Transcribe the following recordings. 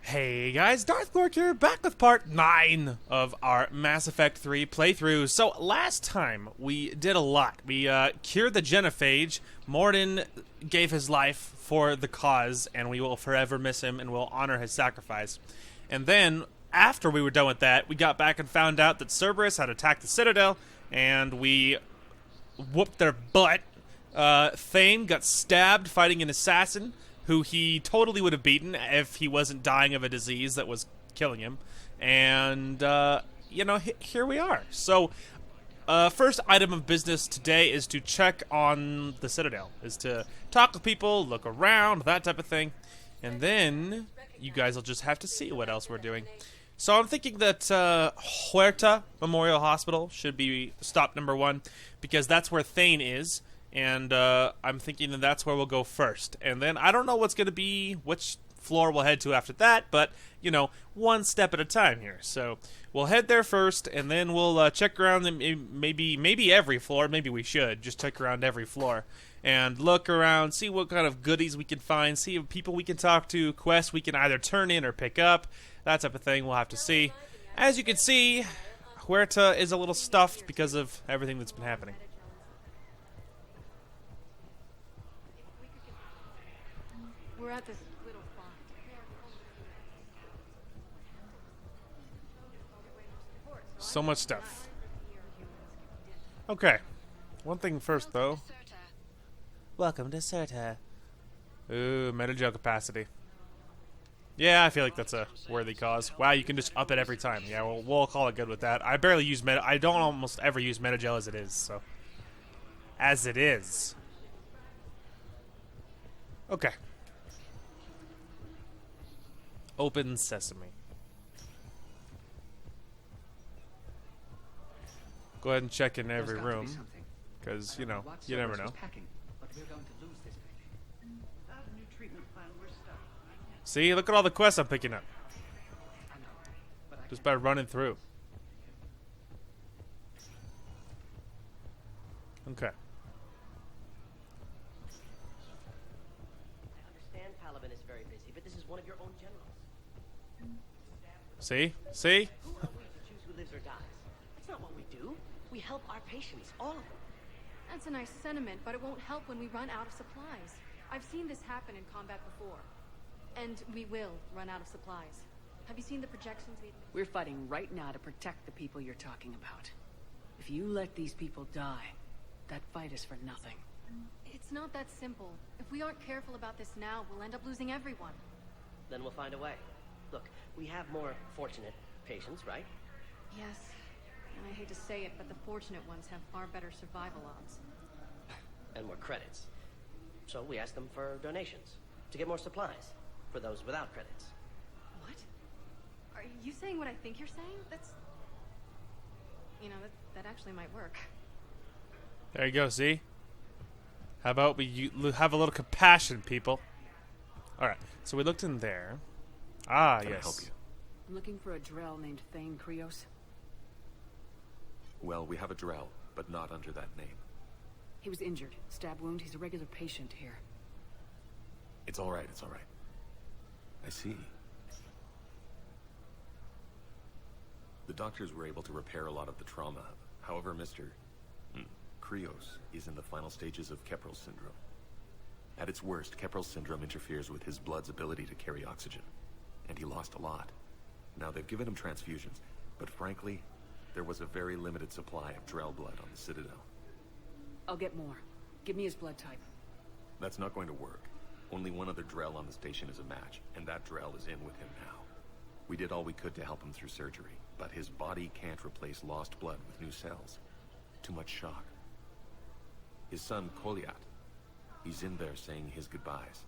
Hey guys, Darth Glork here, back with part 9 of our Mass Effect 3 playthrough. So last time we did a lot. We cured the genophage, Mordin gave his life for the cause, and we will forever miss him and will honor his sacrifice. And then, after we were done with that, we got back and found out that Cerberus had attacked the Citadel, and we whooped their butt. Thane got stabbed fighting an assassin, who he totally would have beaten if he wasn't dying of a disease that was killing him. And, here we are. So, first item of business today is to check on the Citadel. Is to talk with people, look around, that type of thing. And then, you guys will just have to see what else we're doing. So I'm thinking that Huerta Memorial Hospital should be stop number 1, because that's where Thane is. And I'm thinking that that's where we'll go first. And then I don't know what's going to be, which floor we'll head to after that, but, one step at a time here. So we'll head there first, and then we'll check around maybe every floor. Maybe we should just check around every floor and look around, see what kind of goodies we can find, see if people we can talk to, quests we can either turn in or pick up, that type of thing. We'll have to see. As you can see, Huerta is a little stuffed because of everything that's been happening. We're at this little farm. So much stuff. Okay. One thing first, though. Welcome to Citadel. Ooh, metagel capacity. Yeah, I feel like that's a worthy cause. Wow, you can just up it every time. Yeah, we'll call it good with that. I barely use I don't almost ever use metagel as it is, so. As it is. Okay. Open sesame. Go ahead and check in every room, because, you never know. See, look at all the quests I'm picking up. Just by running through. Okay. See? See? Who are we to choose who lives or dies? That's not what we do. We help our patients, all of them. That's a nice sentiment, but it won't help when we run out of supplies. I've seen this happen in combat before. And we will run out of supplies. Have you seen the projections We're fighting right now to protect the people you're talking about. If you let these people die, that fight is for nothing. It's not that simple. If we aren't careful about this now, we'll end up losing everyone. Then we'll find a way. Look, we have more fortunate patients, right? Yes. And I hate to say it, but the fortunate ones have far better survival odds. And more credits. So we ask them for donations to get more supplies for those without credits. What? Are you saying what I think you're saying? That's... that actually might work. There you go, see? How about we have a little compassion, people? Alright, so we looked in there. Ah, Can yes. I help you? I'm looking for a Drell named Thane Krios. Well, we have a Drell, but not under that name. He was injured. Stab wound. He's a regular patient here. It's all right, it's all right. I see. The doctors were able to repair a lot of the trauma. However, Mr. Krios is in the final stages of Keprel's syndrome. At its worst, Keprel's syndrome interferes with his blood's ability to carry oxygen. And he lost a lot. Now, they've given him transfusions, but frankly, there was a very limited supply of Drell blood on the Citadel. I'll get more. Give me his blood type. That's not going to work. Only one other Drell on the station is a match, and that Drell is in with him now. We did all we could to help him through surgery, but his body can't replace lost blood with new cells. Too much shock. His son, Koliat, he's in there saying his goodbyes.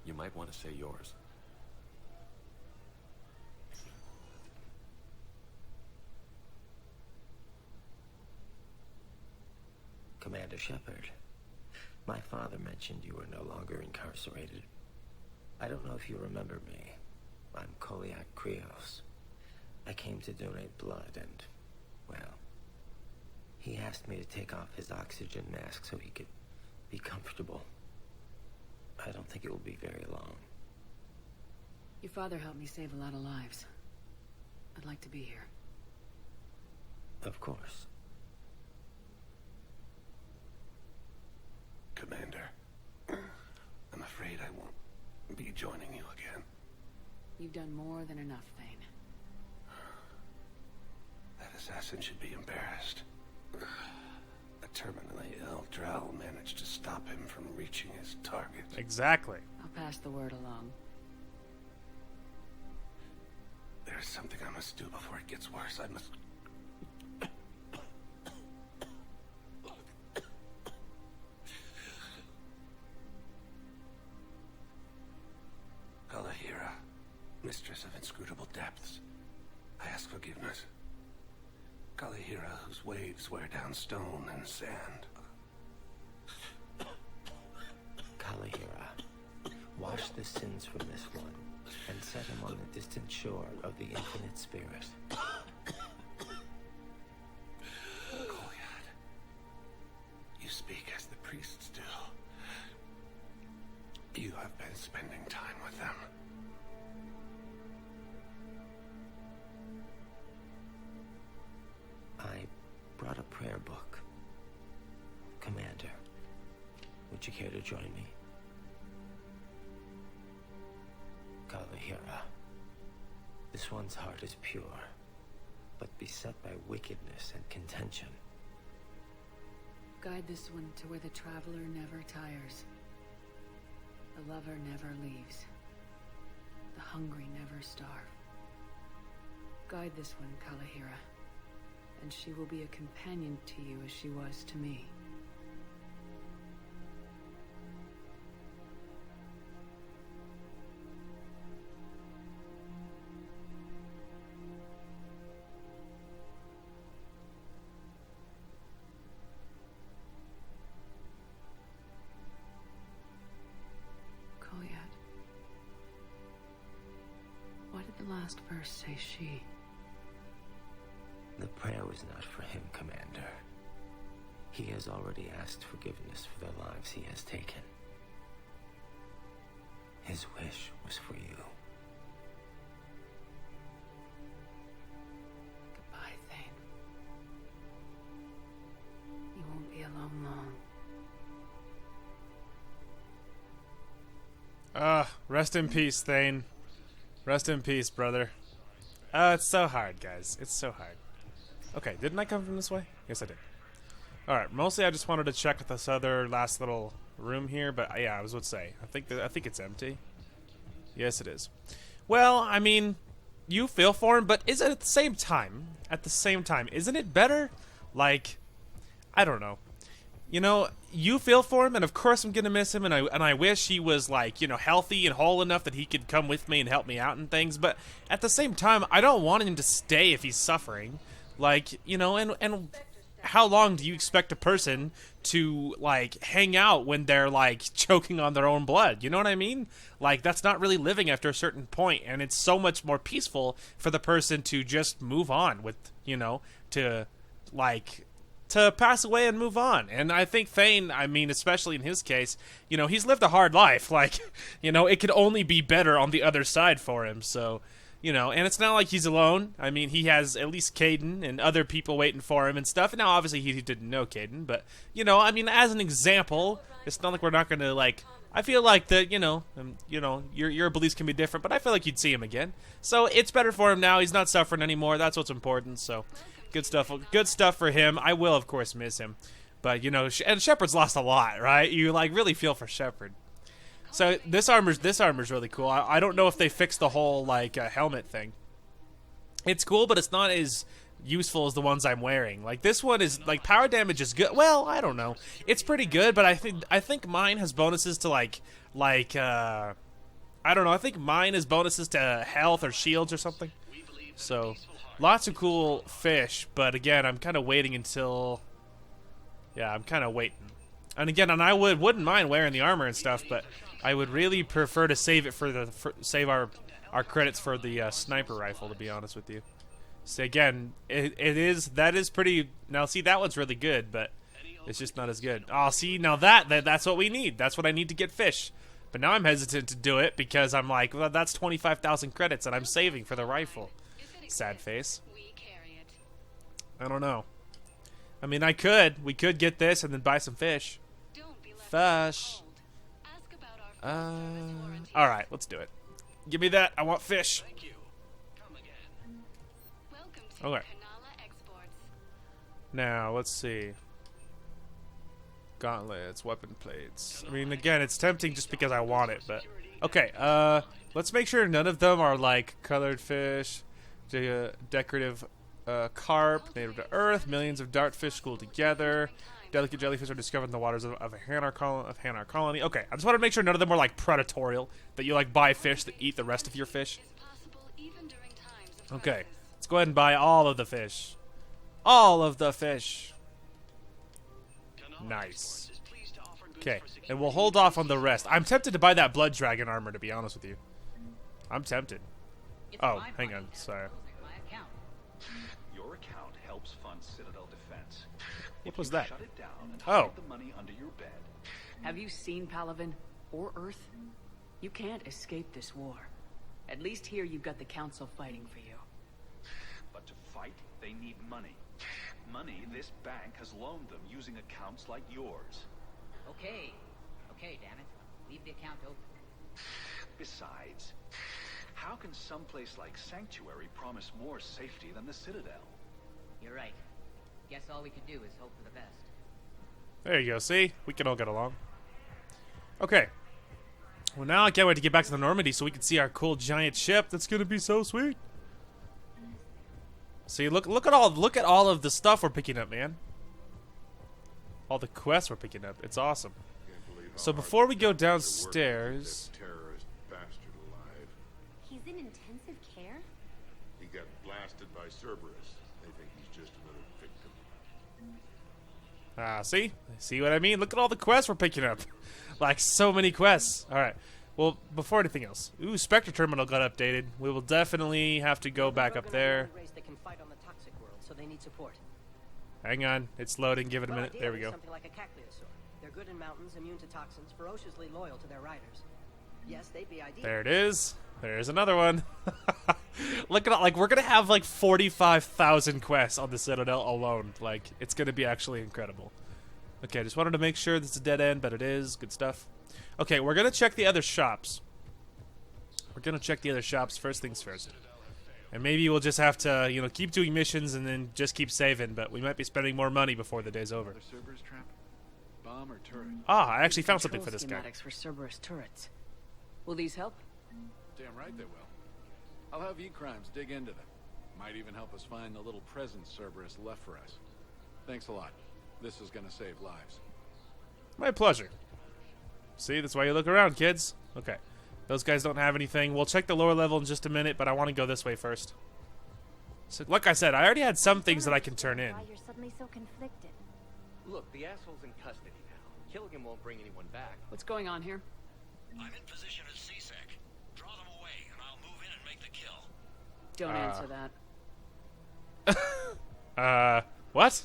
You might want to say yours. Commander Shepard, my father mentioned you were no longer incarcerated. I don't know if you remember me. I'm Koliak Krios. I came to donate blood and, well, he asked me to take off his oxygen mask so he could be comfortable. I don't think it will be very long. Your father helped me save a lot of lives. I'd like to be here. Of course. Commander, I'm afraid I won't be joining you again. You've done more than enough, Thane. That assassin should be embarrassed. A terminally ill Drow managed to stop him from reaching his target. Exactly. I'll pass the word along. There's something I must do before it gets worse. I must... Kalahira, mistress of inscrutable depths, I ask forgiveness. Kalahira, whose waves wear down stone and sand. Kalahira, wash the sins from this one, and set him on the distant shore of the infinite spirit. Kolyat, you speak as the priests do. You have been spending time with them. I brought a prayer book. Commander, would you care to join me? Kalahira, this one's heart is pure, but beset by wickedness and contention. Guide this one to where the traveler never tires. The lover never leaves. The hungry never starve. Guide this one, Kalahira, and she will be a companion to you as she was to me. The last verse say she. The prayer was not for him, Commander. He has already asked forgiveness for the lives he has taken. His wish was for you. Goodbye, Thane. You won't be alone long. Rest in peace, Thane. Rest in peace, brother. It's so hard, guys. It's so hard. Okay, didn't I come from this way? Yes, I did. Alright, mostly I just wanted to check this other last little room here, but yeah, I was about to say. I think it's empty. Yes, it is. Well, I mean, you feel for him, but is it at the same time, isn't it better? Like, I don't know. You know, you feel for him, and of course I'm gonna miss him, and I wish he was, like, you know, healthy and whole enough that he could come with me and help me out and things, but at the same time, I don't want him to stay if he's suffering. Like, you know, and how long do you expect a person to, like, hang out when they're, like, choking on their own blood? You know what I mean? Like, that's not really living after a certain point, and it's so much more peaceful for the person to just move on with, you know, to pass away and move on. And I think Thane, I mean, especially in his case, you know, he's lived a hard life. Like, you know, it could only be better on the other side for him. So, you know, and it's not like he's alone. I mean, he has at least Caden and other people waiting for him and stuff. And now, obviously, he didn't know Caden. But, you know, I mean, as an example, it's not like we're not going to, like... I feel like that, you know, your beliefs can be different, but I feel like you'd see him again. So it's better for him now. He's not suffering anymore. That's what's important. So good stuff for him. I will, of course, miss him. But, you know, and Shepard's lost a lot, right? You, like, really feel for Shepard. So this armor's really cool. I don't know if they fixed the whole, like, helmet thing. It's cool, but it's not as useful as the ones I'm wearing. Like, this one is, like, power damage is good. Well, I don't know. It's pretty good, but I think mine has bonuses to, I don't know. I think mine has bonuses to health or shields or something. So, lots of cool fish, but again, I'm kind of waiting until... Yeah, I'm kind of waiting. And again, and I wouldn't mind wearing the armor and stuff, but I would really prefer to save it save our credits for the sniper rifle, to be honest with you. So again, that is pretty. Now see, that one's really good, but it's just not as good. Oh, see, now that's what we need. That's what I need to get fish. But now I'm hesitant to do it because I'm like, well, that's 25,000 credits and I'm saving for the rifle. Sad face. I don't know. I mean, we could get this and then buy some fish. Fish. Alright, let's do it. Give me that. I want fish. Okay. Now, let's see. Gauntlets, weapon plates. I mean, again, it's tempting just because I want it, but... Okay, let's make sure none of them are, like, colored fish, decorative carp, native to Earth, millions of dartfish schooled together, delicate jellyfish are discovered in the waters of Hanar colony. Okay, I just want to make sure none of them are, like, predatorial, that you, like, buy fish that eat the rest of your fish. Okay, let's go ahead and buy all of the fish. All of the fish. Nice. Okay, and we'll hold off on the rest. I'm tempted to buy that blood dragon armor, to be honest with you. I'm tempted. Oh, hang on, sorry. Your account helps fund Citadel defense. What was that? Shut it down and Oh. hide the money under your bed. Have you seen Palaven or Earth? You can't escape this war. At least here you've got the Council fighting for you. But to fight, they need money. Money this bank has loaned them using accounts like yours. Okay, damn it. Leave the account open. Besides, how can someplace like Sanctuary promise more safety than the Citadel? You're right. Guess all we can do is hope for the best. There you go, see? We can all get along. Okay. Well, now I can't wait to get back to the Normandy so we can see our cool giant ship. That's gonna be so sweet. See, look at all of the stuff we're picking up, man. All the quests we're picking up. It's awesome. So before we go downstairs, Terrorist bastard alive. He's in intensive care? He got blasted by Cerberus. They think he's just another victim. see what I mean? Look at all the quests we're picking up. Like so many quests. All right. Well, before anything else, Spectre Terminal got updated. We will definitely have to go back up there. They can fight on the toxic world, so they need support. Hang on, it's loading. Give it a minute. There we go. Something like a cacliosaur. They're good in mountains, immune to toxins, ferociously loyal to their riders. Yes, they'd be ideal. There it is. There's another one. Look at like we're gonna have like 45,000 quests on the Citadel alone. Like it's gonna be actually incredible. Okay, I just wanted to make sure this is a dead end, but it is. Good stuff. Okay, we're gonna check the other shops. We're gonna check the other shops first things first. And maybe we'll just have to, you know, keep doing missions and then just keep saving, but we might be spending more money before the day's over. Cerberus trap? Bomb or turret? Ah, I actually found something for this guy. Schematics for Cerberus turrets. Will these help? Damn right they will. I'll have E-Crimes dig into them. Might even help us find the little presents Cerberus left for us. Thanks a lot. This is gonna save lives. My pleasure. See, that's why you look around, kids. Okay. Those guys don't have anything. We'll check the lower level in just a minute, but I want to go this way first. So, like I said, I already had some things that I can turn in. Why you're suddenly so conflicted? Look, the asshole's in custody now. Killing him won't bring anyone back. What's going on here? I'm in position at CSEC. Draw them away, and I'll move in and make the kill. Don't answer that. What?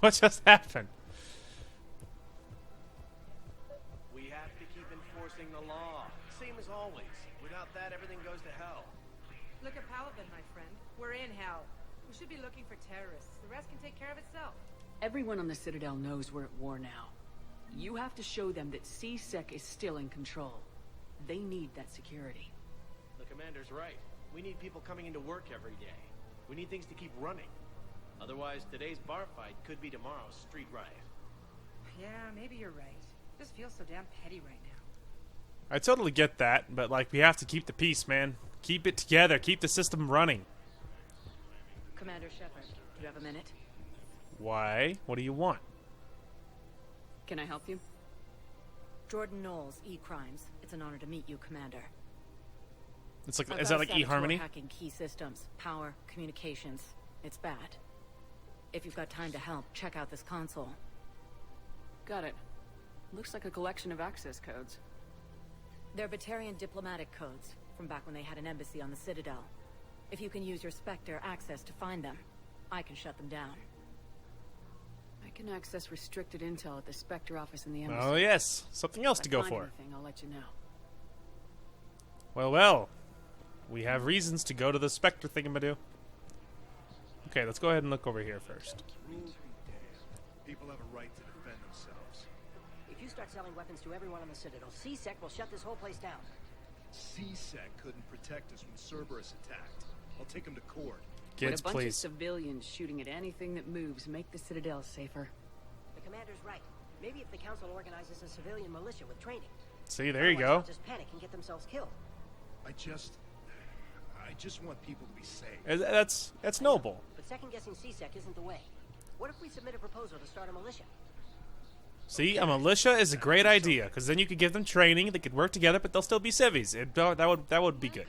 What just happened? We have to keep enforcing the law. Same as always. Without that, everything goes to hell. Look at Palaven, my friend. We're in hell. We should be looking for terrorists. The rest can take care of itself. Everyone on the Citadel knows we're at war now. You have to show them that CSEC is still in control. They need that security. The commander's right. We need people coming into work every day. We need things to keep running. Otherwise, today's bar fight could be tomorrow's street riot. Yeah, maybe you're right. This feels so damn petty right now. I totally get that, but like we have to keep the peace, man. Keep it together. Keep the system running. Commander Shepard, do you have a minute? Why? What do you want? Can I help you? Jordan Knowles, E-Crimes. It's an honor to meet you, Commander. It's like, is that like eHarmony? Hacking key systems, power, communications. It's bad. If you've got time to help, check out this console. Got it. Looks like a collection of access codes. They're Batarian diplomatic codes, from back when they had an embassy on the Citadel. If you can use your Spectre access to find them, I can shut them down. I can access restricted intel at the Spectre office in the embassy. Oh yes, something else to go If I find for. anything, I'll let you know. Well, we have reasons to go to the Spectre thingamadoo. Okay, let's go ahead and look over here first. People have a right to defend themselves. If you start selling weapons to everyone on the Citadel, CSEC will shut this whole place down. CSEC couldn't protect us when Cerberus attacked. I'll take him to court. Kids, Would a bunch please. of civilians shooting at anything that moves make the Citadel safer? The commander's right. Maybe if the council organizes a civilian militia with training. See, there you Otherwise, go. they'll just panic and get themselves killed. I just want people to be safe. That's noble. But second-guessing CSEC isn't the way. What if we submit a proposal to start a militia? See, a militia is a great idea because then you could give them training. They could work together, but they'll still be civvies. That would be good.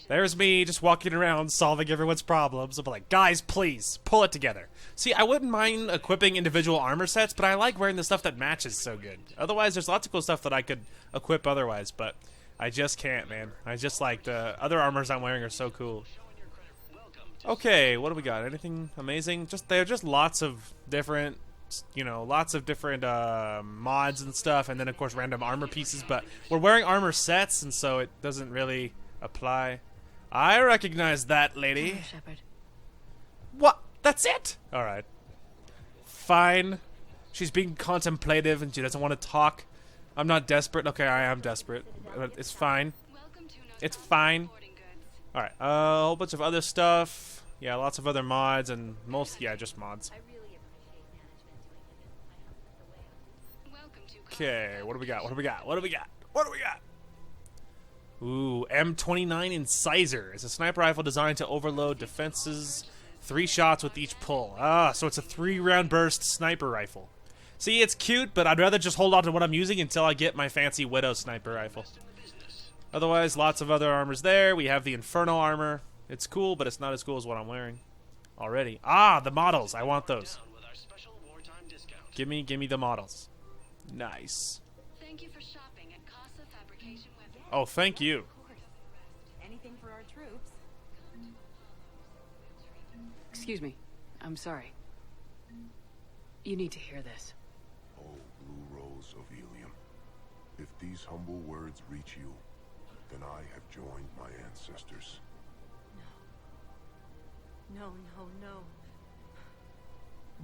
There's me just walking around solving everyone's problems. I'll be like, guys, please pull it together. See, I wouldn't mind equipping individual armor sets, but I like wearing the stuff that matches so good. Otherwise, there's lots of cool stuff that I could equip otherwise, but I just can't, man. I just like the other armors I'm wearing are so cool. Okay, what do we got? Anything amazing? They're just lots of different, lots of different mods and stuff, and then of course random armor pieces. But we're wearing armor sets, and so it doesn't really apply. I recognize that lady. Shepard. What? That's it? All right. Fine. She's being contemplative and she doesn't want to talk. I'm not desperate. Okay, I am desperate. But it's fine. It's fine. All right. A whole bunch of other stuff. Yeah, lots of other mods and just mods. Okay, what do we got? What do we got? What do we got? What do we got? Ooh, M29 Incisor. It's a sniper rifle designed to overload defenses. 3 shots with each pull. So it's a 3-round burst sniper rifle. See, it's cute, but I'd rather just hold on to what I'm using until I get my fancy Widow sniper rifle. Otherwise, lots of other armors there. We have the Inferno armor. It's cool, but it's not as cool as what I'm wearing already. The models. I want those. Give me the models. Nice. Thank you for shopping at Casa Fabrication Weapons. Oh, thank you. Anything for our troops. Excuse me. I'm sorry. You need to hear this. Oh, blue rose of Ilium. If these humble words reach you, then I have joined my ancestors. No.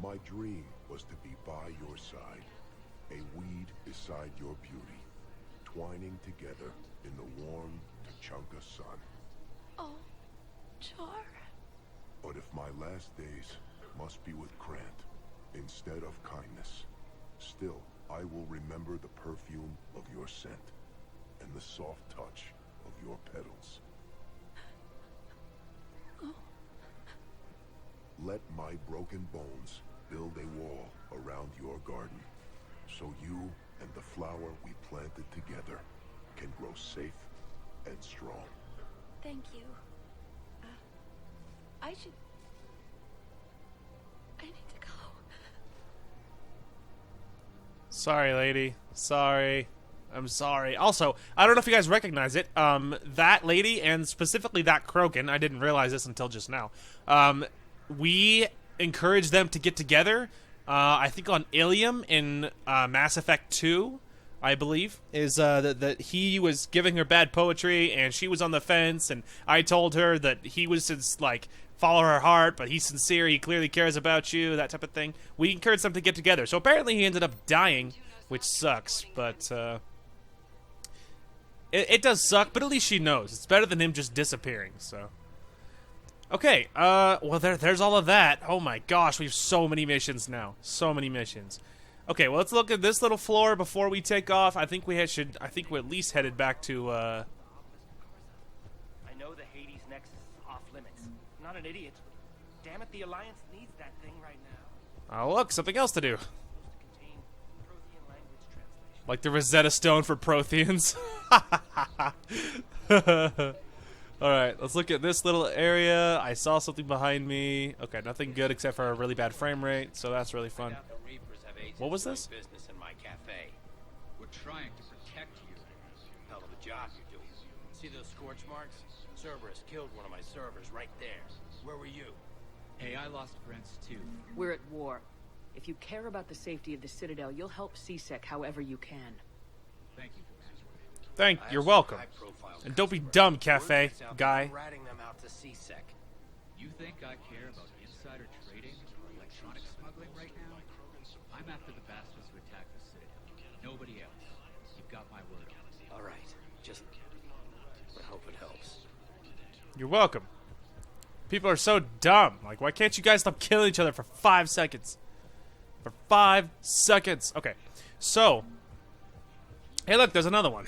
My dream was to be by your side, a weed beside your beauty, twining together in the warm Tachanka sun. Oh, Char. But if my last days must be with Krant instead of kindness, still I will remember the perfume of your scent and the soft touch of your petals. Oh. Let my broken bones build a wall around your garden, so you and the flower we planted together can grow safe and strong. Thank you. I need to go. Sorry, lady. Sorry. I'm sorry. Also, I don't know if you guys recognize it. That lady and specifically that Krogan, I didn't realize this until just now. We encouraged them to get together. I think on Ilium in Mass Effect 2, I believe, is that he was giving her bad poetry and she was on the fence, and I told her that he was like follow her heart, but he's sincere, he clearly cares about you, that type of thing. We encouraged them to get together. So apparently he ended up dying, which sucks, but it does suck, but at least she knows. It's better than him just disappearing, so. Okay, well, there's all of that. Oh my gosh, we have so many missions now. So many missions. Okay, well, let's look at this little floor before we take off. I think we're at least headed back to, I know the Hades Nexus is off limits. I'm not an idiot. Damn it, the Alliance needs that thing right now. oh, look, something else to do. Like the Rosetta Stone for Protheans. Alright, let's look at this little area. I saw something behind me. Okay, nothing good except for a really bad frame rate, so that's really fun. What was this? Business in my cafe. We're trying to protect you. Hell of a job you're doing. See those scorch marks? Cerberus killed one of my servers right there. Where were you? Hey, I lost friends too. We're at war. If you care about the safety of the Citadel, you'll help CSEC however you can. Thank you. You're welcome. And don't be dumb, cafe guy. Ratting them out to CSEC. You think I care about insider trading or electronic smuggling right now? I'm after the bastards who attacked the Citadel. Nobody else. You've got my word on it. All right. Just I hope it helps. You're welcome. People are so dumb. Like, why can't you guys stop killing each other for 5 seconds? For 5 seconds. Okay. So. Hey, look, there's another one.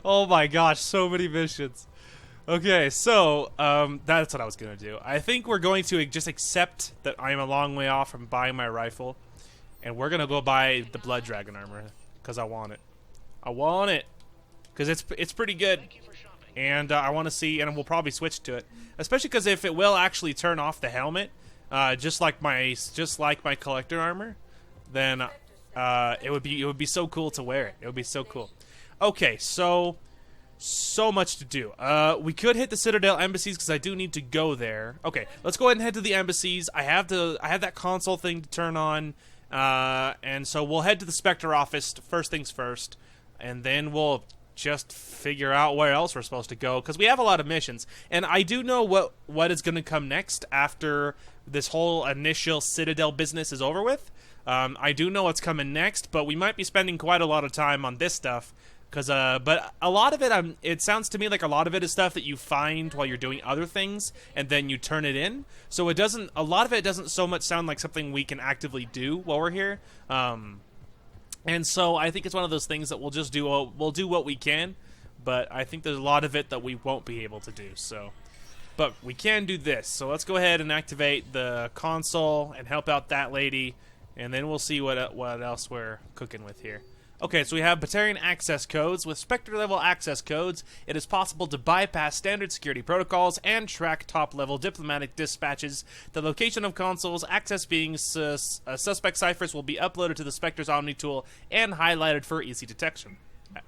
Oh my gosh, so many missions. Okay, so, that's what I was going to do. I think we're going to just accept that I'm a long way off from buying my rifle. And we're going to go buy the Blood Dragon armor. Because I want it. I want it. Because it's pretty good. And I want to see, and we'll probably switch to it. Especially because if it will actually turn off the helmet, just like my collector armor, then it would be so cool to wear it. It would be so cool. Okay, so much to do. We could hit the Citadel embassies because I do need to go there. Okay, let's go ahead and head to the embassies. I have that console thing to turn on, and so we'll head to the Spectre office first things first, and then we'll just figure out where else we're supposed to go because we have a lot of missions, and I do know what is going to come next after this whole initial Citadel business is over with. I do know what's coming next, but we might be spending quite a lot of time on this stuff. But a lot of it, it sounds to me like a lot of it is stuff that you find while you're doing other things, and then you turn it in. So a lot of it doesn't so much sound like something we can actively do while we're here. And so I think it's one of those things that we'll just do. We'll do what we can, but I think there's a lot of it that we won't be able to do. So, but we can do this. So let's go ahead and activate the console and help out that lady, and then we'll see what else we're cooking with here. Okay, so we have Batarian access codes. With Spectre-level access codes, it is possible to bypass standard security protocols and track top-level diplomatic dispatches. The location of consoles, access being suspect ciphers will be uploaded to the Spectre's Omni tool and highlighted for easy detection.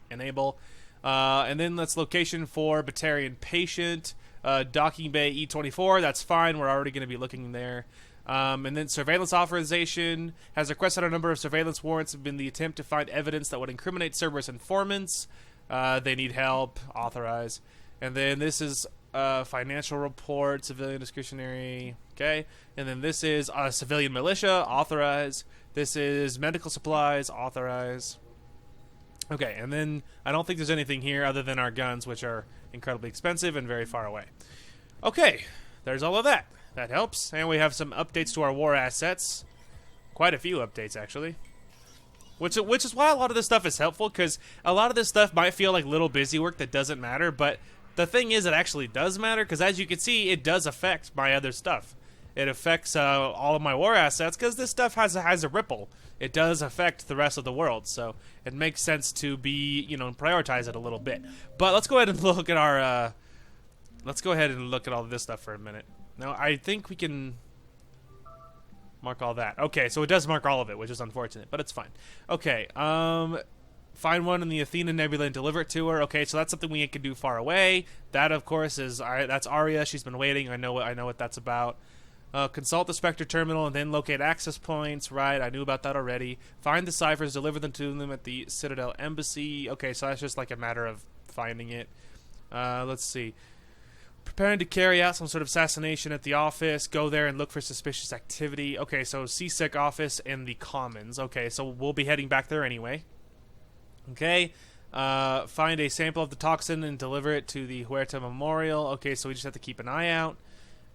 Enable. And then let's location for Batarian patient. Docking bay E24, that's fine. We're already going to be looking there. And then surveillance authorization has requested a number of surveillance warrants in the attempt to find evidence that would incriminate Cerberus informants. They need help. Authorize. And then this is financial report, civilian discretionary. Okay. And then this is civilian militia. Authorize. This is medical supplies. Authorize. Okay. And then I don't think there's anything here other than our guns, which are incredibly expensive and very far away. Okay. There's all of that. That helps. And we have some updates to our war assets. Quite a few updates, actually. Which is why a lot of this stuff is helpful, because a lot of this stuff might feel like little busy work that doesn't matter, but the thing is it actually does matter, because as you can see, it does affect my other stuff. It affects all of my war assets, because this stuff has a ripple. It does affect the rest of the world, so it makes sense to be, prioritize it a little bit. But let's go ahead and look at our... let's go ahead and look at all of this stuff for a minute. Now, I think we can mark all that. Okay, so it does mark all of it, which is unfortunate, but it's fine. Okay, find one in the Athena Nebula and deliver it to her. Okay, so that's something we can do far away. That, of course, is that's Arya. She's been waiting. I know what that's about. Consult the Spectre terminal and then locate access points. Right, I knew about that already. Find the ciphers, deliver them to them at the Citadel embassy. Okay, so that's just like a matter of finding it. Let's see. Preparing to carry out some sort of assassination at the office. Go there and look for suspicious activity. Okay, so CSEC office and the Commons. Okay, so we'll be heading back there anyway. Okay, find a sample of the toxin and deliver it to the Huerta Memorial. Okay, so we just have to keep an eye out.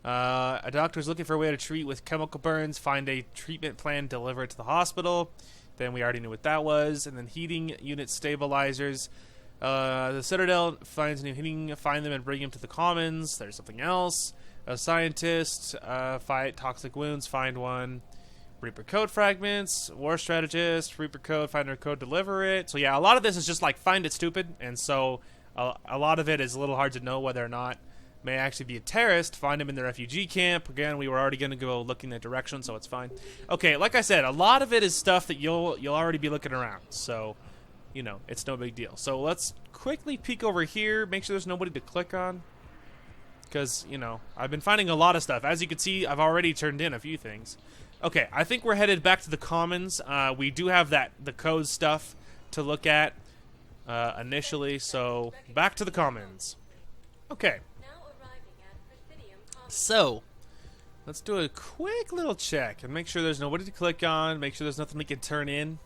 A doctor is looking for a way to treat with chemical burns. Find a treatment plan, deliver it to the hospital. Then we already knew what that was. And then heating unit stabilizers. The Citadel finds new heating, find them and bring them to the Commons. There's something else. A scientist, fight toxic wounds, find one. Reaper code fragments, war strategist, Reaper code, find their code, deliver it. So yeah, a lot of this is just like find it stupid, and so a lot of it is a little hard to know whether or not may actually be a terrorist. Find him in the refugee camp. Again, we were already going to go looking that direction, so it's fine. Okay, like I said, a lot of it is stuff that you'll already be looking around, so it's no big deal. So let's quickly peek over here, make sure there's nobody to click on. Because, I've been finding a lot of stuff. As you can see, I've already turned in a few things. Okay, I think we're headed back to the commons. We do have the code stuff to look at initially, so back to the commons. Okay. So, let's do a quick little check and make sure there's nobody to click on, make sure there's nothing we can turn in.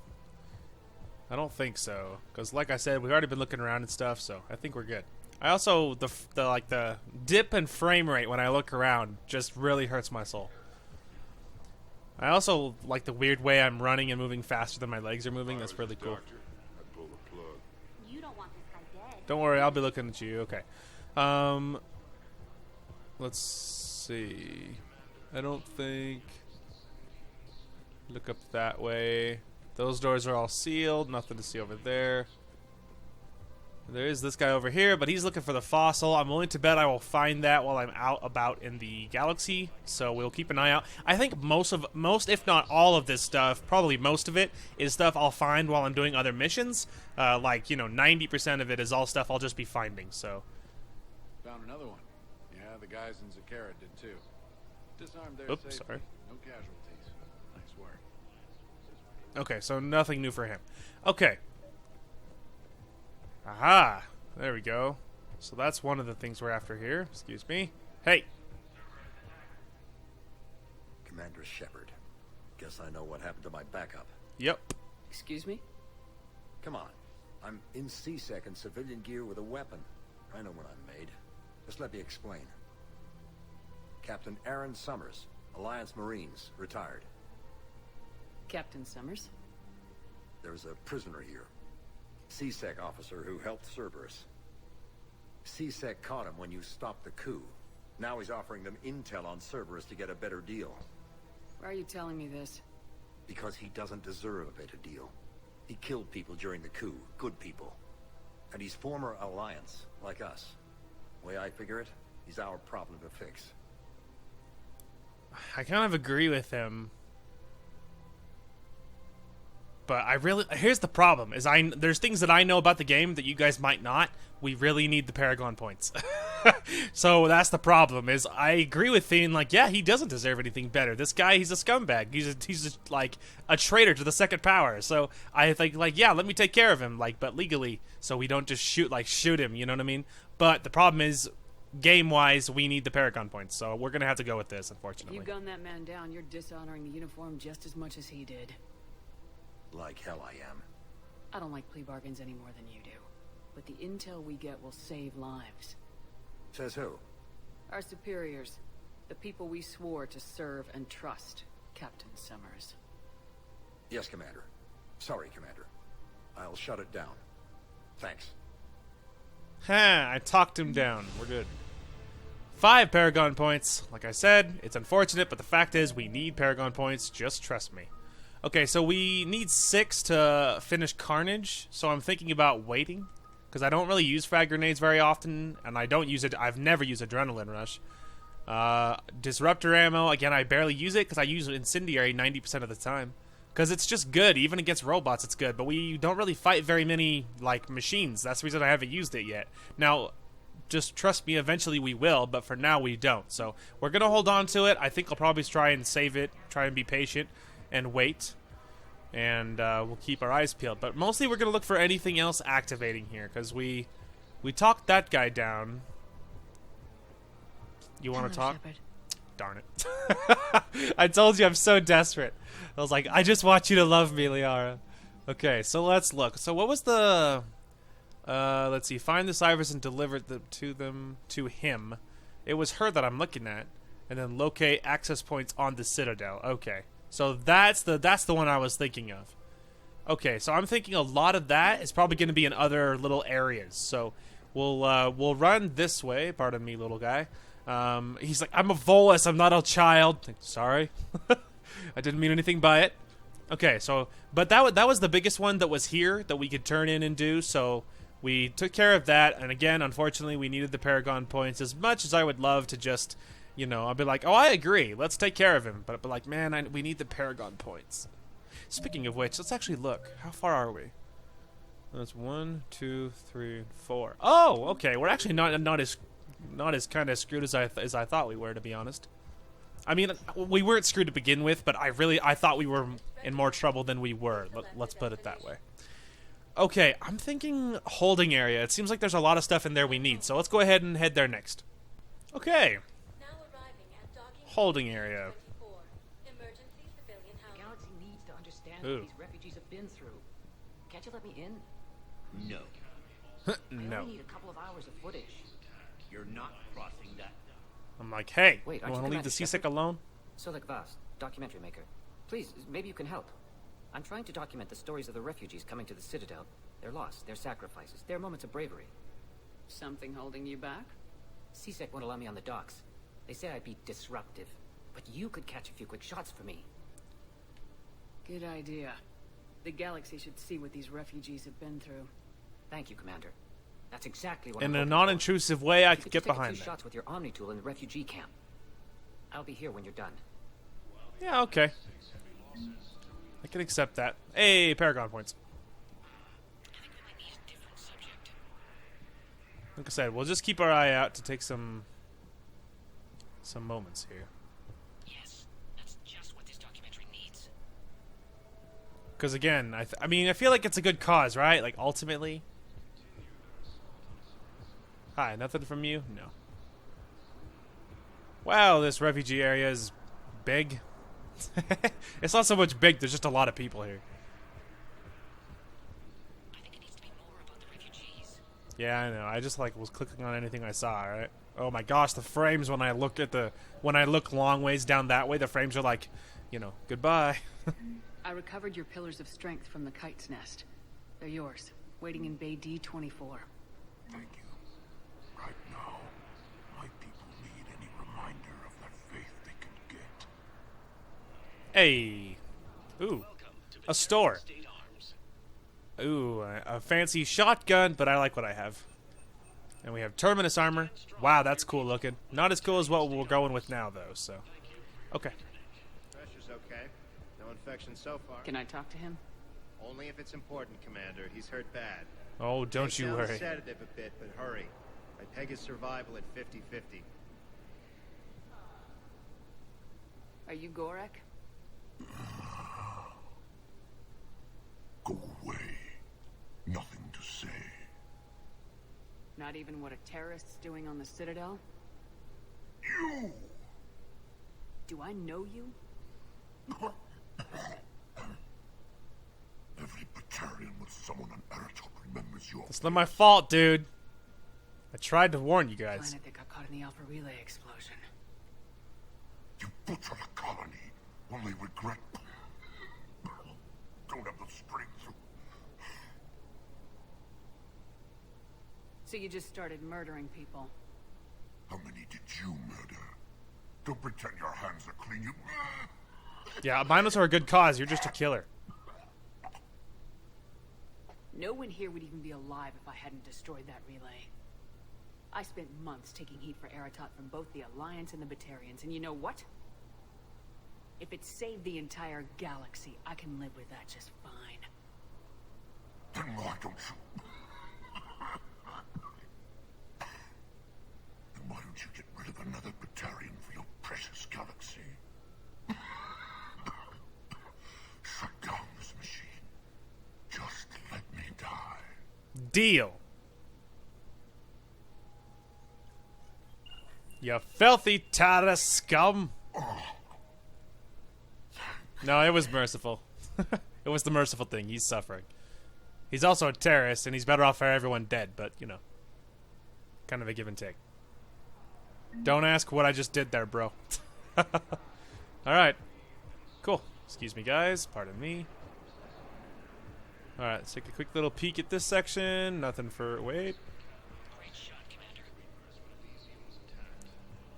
I don't think so, because like I said, we've already been looking around and stuff, so I think we're good. I also, the dip in frame rate when I look around just really hurts my soul. I also like the weird way I'm running and moving faster than my legs are moving. That's really cool. You don't want this guy dead. Don't worry, I'll be looking at you. Okay. Let's see. I don't think... Look up that way. Those doors are all sealed. Nothing to see over there. There is this guy over here, but he's looking for the fossil. I'm willing to bet I will find that while I'm out about in the galaxy, so we'll keep an eye out. I think most, if not all of this stuff, probably most of it, is stuff I'll find while I'm doing other missions. Like, 90% of it is all stuff I'll just be finding, so... Found another one. Yeah, the guys in Zakara did too. Disarmed their Oops, safety. sorry. No casualties. Nice work. Okay, so nothing new for him. Okay. Aha! There we go. So that's one of the things we're after here. Excuse me. Hey! Commander Shepard. Guess I know what happened to my backup. Yep. Excuse me? Come on. I'm in C-Sec in civilian gear with a weapon. I know what I'm made. Just let me explain. Captain Aaron Summers, Alliance Marines, retired. Captain Summers? There's a prisoner here. C-Sec officer who helped Cerberus. C-Sec caught him when you stopped the coup. Now he's offering them intel on Cerberus to get a better deal. Why are you telling me this? Because he doesn't deserve a better deal. He killed people during the coup, good people. And he's former Alliance, like us. Way I figure it, he's our problem to fix. I kind of agree with him. But here's the problem, is there's things that I know about the game that you guys might not. We really need the Paragon points. So that's the problem, is I agree with Thien, like, yeah, he doesn't deserve anything better. This guy, he's a scumbag. He's just, like, a traitor to the second power. So I think, like, yeah, let me take care of him, like, but legally, so we don't just shoot him, you know what I mean? But the problem is, game-wise, we need the Paragon points, so we're gonna have to go with this, unfortunately. If you gun that man down, you're dishonoring the uniform just as much as he did. Like hell I am. I don't like plea bargains any more than you do. But the intel we get will save lives. Says who? Our superiors. The people we swore to serve and trust, Captain Summers. Yes, Commander. Sorry, Commander. I'll shut it down. Thanks. Ha! I talked him down. We're good. 5 Paragon points. Like I said, it's unfortunate, but the fact is we need Paragon points. Just trust me. Okay, so we need 6 to finish Carnage, so I'm thinking about waiting, because I don't really use frag grenades very often, and I don't use it. I've never used Adrenaline Rush. Disruptor ammo, again, I barely use it, because I use Incendiary 90% of the time. Because it's just good, even against robots it's good, but we don't really fight very many, like, machines. That's the reason I haven't used it yet. Now, just trust me, eventually we will, but for now we don't. So, we're going to hold on to it. I think I'll probably try and save it, try and be patient, and wait. And we'll keep our eyes peeled. But mostly we're going to look for anything else activating here, because we talked that guy down. You want to talk? Shepard. Darn it. I told you I'm so desperate. I was like, I just want you to love me, Liara. Okay, so let's look. So what was the... let's see. Find the ciphers and deliver them to him. It was her that I'm looking at. And then locate access points on the Citadel. Okay. So that's the one I was thinking of. Okay, so I'm thinking a lot of that is probably going to be in other little areas. So we'll run this way. Pardon me, little guy. He's like, I'm a Volus, I'm not a child. Sorry. I didn't mean anything by it. Okay, so, but that was the biggest one that was here that we could turn in and do, so we took care of that, and again, unfortunately, we needed the Paragon points as much as I would love to just, you know, I'll be like, oh, I agree, let's take care of him, but like, man, we need the Paragon points. Speaking of which, let's actually look. How far are we? That's 1, 2, 3, 4. Oh, okay, we're actually not as kind of screwed as I thought we were, to be honest. I mean, we weren't screwed to begin with, but I thought we were in more trouble than we were. Let's put it that way. Okay, I'm thinking holding area. It seems like there's a lot of stuff in there we need, so let's go ahead and head there next. Okay. Holding area. The galaxy needs to understand Ooh. what these refugees have been through. Can't you let me in? No. I No. only need a couple of hours of footage. You're not crossing that. I'm like, hey, Wait, you aren't want you to leave the Commander CSEC Shepard? alone? Solek Vast, documentary maker. Please, maybe you can help. I'm trying to document the stories of the refugees coming to the Citadel. Their loss, their sacrifices, their moments of bravery. Something holding you back? CSEC won't allow me on the docks. They say I'd be disruptive. But you could catch a few quick shots for me. Good idea. The galaxy should see what these refugees have been through. Thank you, Commander. That's exactly what In I'm a hoping non-intrusive way, I for. could You get just take behind a few that. shots with your Omni tool in the refugee camp. I'll be here when you're done. Yeah, okay. I can accept that. Hey, Paragon points. Like I said, we'll just keep our eye out to take some moments here. Yes, that's just what this documentary needs. Because again, I mean, I feel like it's a good cause, right? Like ultimately. Hi, nothing from you? No. Wow, this refugee area is big. It's not so much big, there's just a lot of people here. Yeah, I know. I just like was clicking on anything I saw, right? Oh my gosh, the frames when I look long ways down that way, the frames are like, you know, goodbye. I recovered your pillars of strength from the kite's nest. They're yours, waiting in Bay D-24. Thank you. Right now, my people need any reminder of that faith they can get. Hey. Ooh. A store. Ooh, a fancy shotgun, but I like what I have. And we have Terminus armor. Wow, that's cool looking. Not as cool as what we're going with now, though, so. Okay. Pressure's okay. No infection so far. Can I talk to him? Only if it's important, Commander. He's hurt bad. Oh, don't Take you down the worry. sedative a bit, but hurry. I peg his survival at 50-50. Are you Gorek? Go away. Nothing to say. Not even what a terrorist's doing on the Citadel? You! Do I know you? Every Batarian with someone on Aratok remembers your It's not my fault, dude. I tried to warn you guys. Planet that got caught in the Alpha Relay explosion. You butchered a colony. Only regret. Don't have the strength. So you just started murdering people? How many did you murder? Don't pretend your hands are clean. You. Yeah, minus are a good cause. You're just a killer. No one here would even be alive if I hadn't destroyed that relay. I spent months taking heat for Aratot from both the Alliance and the Batarians, and you know what? If it saved the entire galaxy, I can live with that just fine. Then why don't you? Then why don't you get rid of another Batarian for your precious galaxy? Shut down this machine. Just let me die. Deal. You filthy Tara scum. No, it was merciful. It was the merciful thing. He's suffering. He's also a terrorist, and he's better off for everyone dead, but, you know. Kind of a give and take. Don't ask what I just did there, bro. Alright. Cool. Excuse me, guys. Pardon me. Alright, let's take a quick little peek at this section. Nothing for... Wait.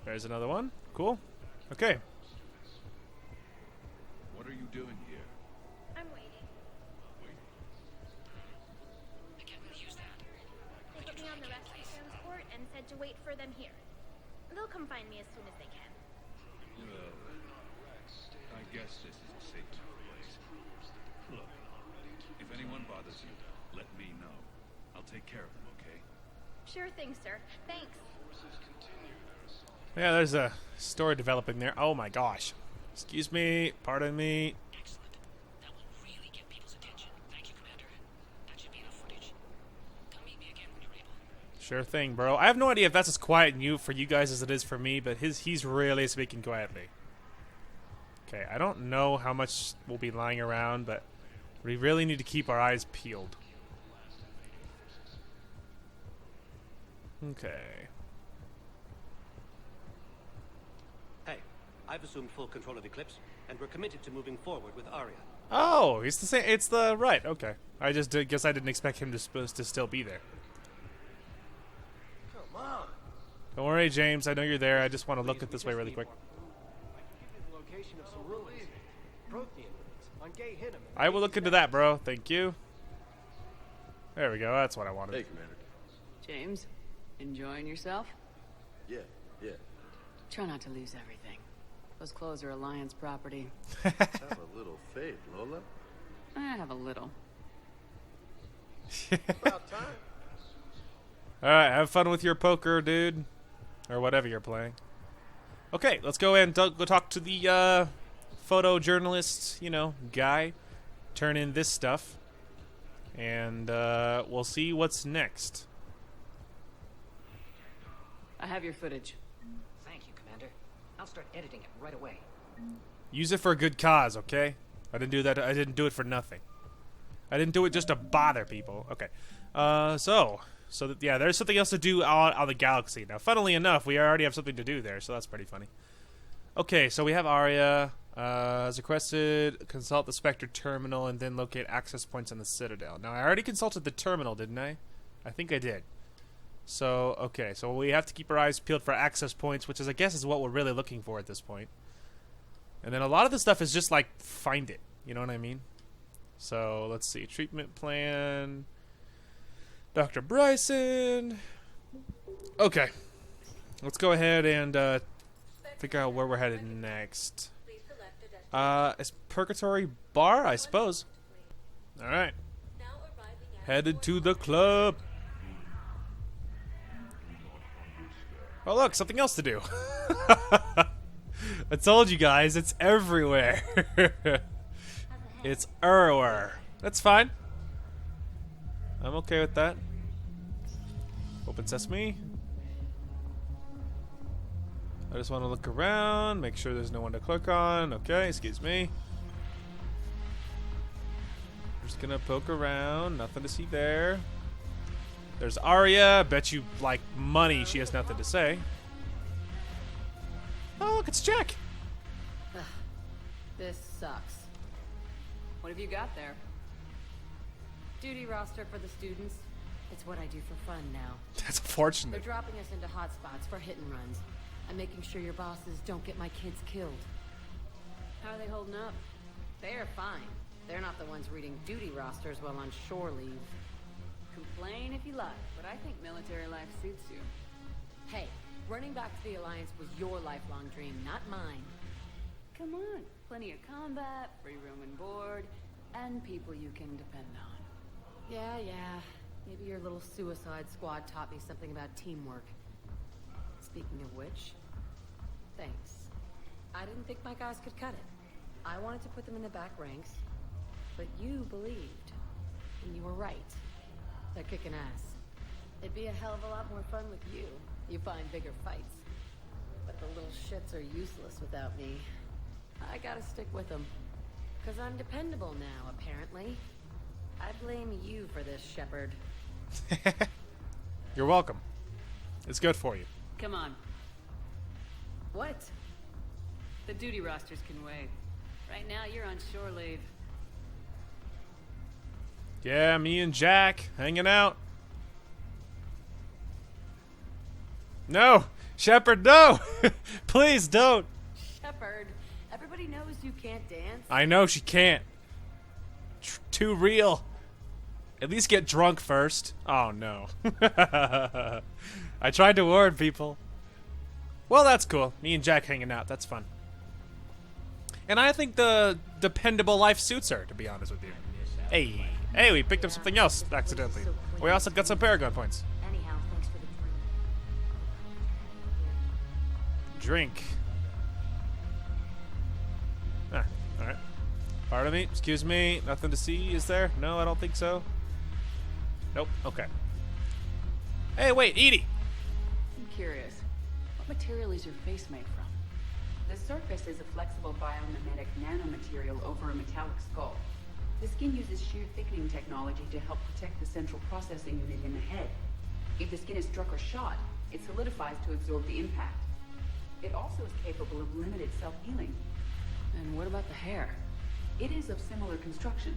There's another one. Cool. Okay. What are you doing here? I'm waiting. I can't really use that. They put me on the rescue transport and said to wait for them here. They'll come find me as soon as they can. Well, I guess this is a safe place. Look, if anyone bothers you, let me know. I'll take care of them, okay? Sure thing, sir. Thanks. Yeah, there's a story developing there. Oh my gosh. Excuse me. Pardon me. Sure thing, bro. I have no idea if that's as quiet for you guys as it is for me, but he's really speaking quietly. Okay, I don't know how much will be lying around, but we really need to keep our eyes peeled. Okay. Hey, I've assumed full control of Eclipse, and we're committed to moving forward with Arya. Oh, he's the same. It's the right. Okay, I just guess I didn't expect him to still be there. Come on. Don't worry, James. I know you're there. I just want to look at this way really quick. The location of some ruins. Prothean on Gay Hinnom. I will look into that, bro. Thank you. There we go. That's what I wanted. Hey, Commander. James, enjoying yourself? Yeah. Try not to lose everything. Those clothes are Alliance property. Have a little faith, Lola. I have a little. About time. Alright, have fun with your poker, dude. Or whatever you're playing. Okay, let's go and go talk to the photojournalist, guy. Turn in this stuff. And we'll see what's next. I have your footage. Thank you, Commander. I'll start editing it right away. Use it for a good cause, okay? I didn't do that. I didn't do it for nothing. I didn't do it just to bother people. Okay. Yeah, there's something else to do on the galaxy. Now, funnily enough, we already have something to do there, so that's pretty funny. Okay, so we have Arya. As requested, consult the Spectre terminal and then locate access points on the Citadel. Now, I already consulted the terminal, didn't I? I think I did. So, okay, so we have to keep our eyes peeled for access points, which I guess is what we're really looking for at this point. And then a lot of the stuff is just like, find it. You know what I mean? So, let's see. Treatment plan. Dr. Bryson. Okay. Let's go ahead and figure out where we're headed next. Is Purgatory Bar, I suppose. Alright. Headed to the club. Oh, look, something else to do. I told you guys, it's everywhere. It's everywhere. That's fine. I'm okay with that. Open sesame. I just want to look around, make sure there's no one to click on. Okay, excuse me. Just gonna poke around. Nothing to see there. There's Arya. Bet you like money she has nothing to say. Oh, look, it's Jack. This sucks. What have you got there? Duty roster for the students. It's what I do for fun now. That's fortunate. They're dropping us into hotspots for hit and runs. I'm making sure your bosses don't get my kids killed. How are they holding up? They're fine. They're not the ones reading duty rosters while on shore leave. Complain if you like, but I think military life suits you. Hey, running back to the Alliance was your lifelong dream, not mine. Come on, plenty of combat, free room and board, and people you can depend on. Yeah. Maybe your little suicide squad taught me something about teamwork. Speaking of which, thanks. I didn't think my guys could cut it. I wanted to put them in the back ranks, but you believed. And you were right. They're kicking ass. It'd be a hell of a lot more fun with you. You find bigger fights. But the little shits are useless without me. I gotta stick with them. 'Cause I'm dependable now, apparently. I blame you for this, Shepard. You're welcome. It's good for you. Come on. What? The duty rosters can wait. Right now, you're on shore leave. Yeah, me and Jack hanging out. No! Shepard, no! Please don't! Shepard, everybody knows you can't dance. I know she can't. Too real. At least get drunk first. Oh, no. I tried to warn people. Well, that's cool. Me and Jack hanging out. That's fun. And I think the dependable life suits her, to be honest with you. Hey, we picked up something else accidentally. We also got some Paragon points. Anyhow, thanks for the drink. Ah, alright. Pardon me, excuse me, nothing to see, is there? No, I don't think so. Nope, okay. Hey, wait, Edie! I'm curious. What material is your face made from? The surface is a flexible biomimetic nanomaterial over a metallic skull. The skin uses shear thickening technology to help protect the central processing unit in the head. If the skin is struck or shot, it solidifies to absorb the impact. It also is capable of limited self-healing. And what about the hair? It is of similar construction.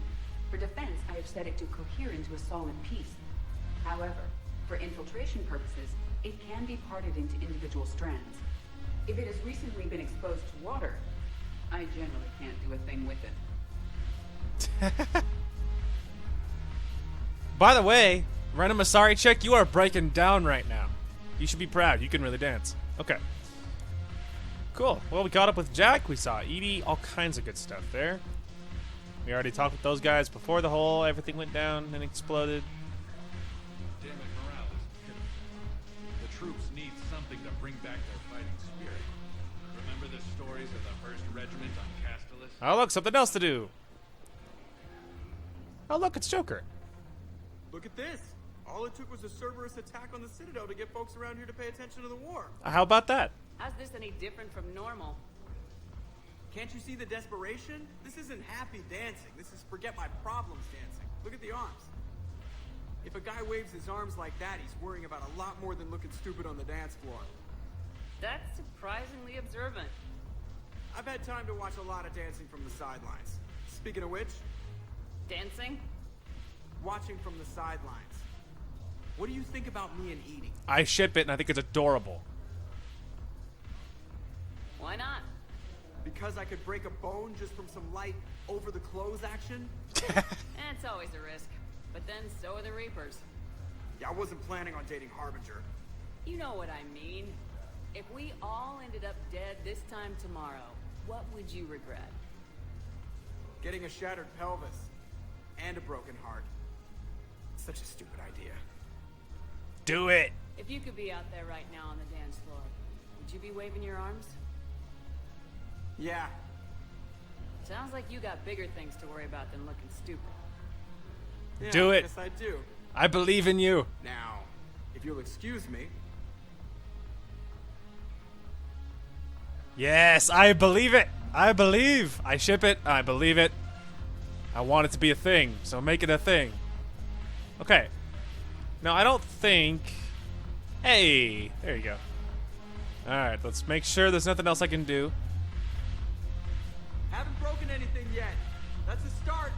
For defense, I have set it to cohere into a solid piece. However, for infiltration purposes, it can be parted into individual strands. If it has recently been exposed to water, I generally can't do a thing with it. By the way, Rena Masari chick, you are breaking down right now. You should be proud. You can really dance. Okay. Cool. Well, we caught up with Jack. We saw Edie. All kinds of good stuff there. We already talked with those guys before everything went down and exploded. Damn it, morale is pitiful. The troops need something to bring back their fighting spirit. Remember the stories of the 1st Regiment on Castellus? Oh, look, something else to do. Oh, look, it's Joker. Look at this. All it took was a Cerberus attack on the Citadel to get folks around here to pay attention to the war. How about that? How's this any different from normal? Can't you see the desperation? This isn't happy dancing. This is forget my problems dancing. Look at the arms. If a guy waves his arms like that, he's worrying about a lot more than looking stupid on the dance floor. That's surprisingly observant. I've had time to watch a lot of dancing from the sidelines. Speaking of which... Dancing? Watching from the sidelines. What do you think about me and Edie? I ship it, and I think it's adorable. Why not? Because I could break a bone just from some light over-the-clothes action? It's always a risk. But then so are the Reapers. Yeah, I wasn't planning on dating Harbinger. You know what I mean. If we all ended up dead this time tomorrow, what would you regret? Getting a shattered pelvis. And a broken heart. Such a stupid idea. Do it! If you could be out there right now on the dance floor, would you be waving your arms? Yeah. Sounds like you got bigger things to worry about than looking stupid. Yeah, Do it. Yes, I do. I believe in you. Now, if you'll excuse me. Yes, I believe it. I believe. I ship it. I believe it. I want it to be a thing, so make it a thing. Okay. Now, I don't think... Hey, there you go. Alright, let's make sure there's nothing else I can do. Haven't broken anything yet. That's a start.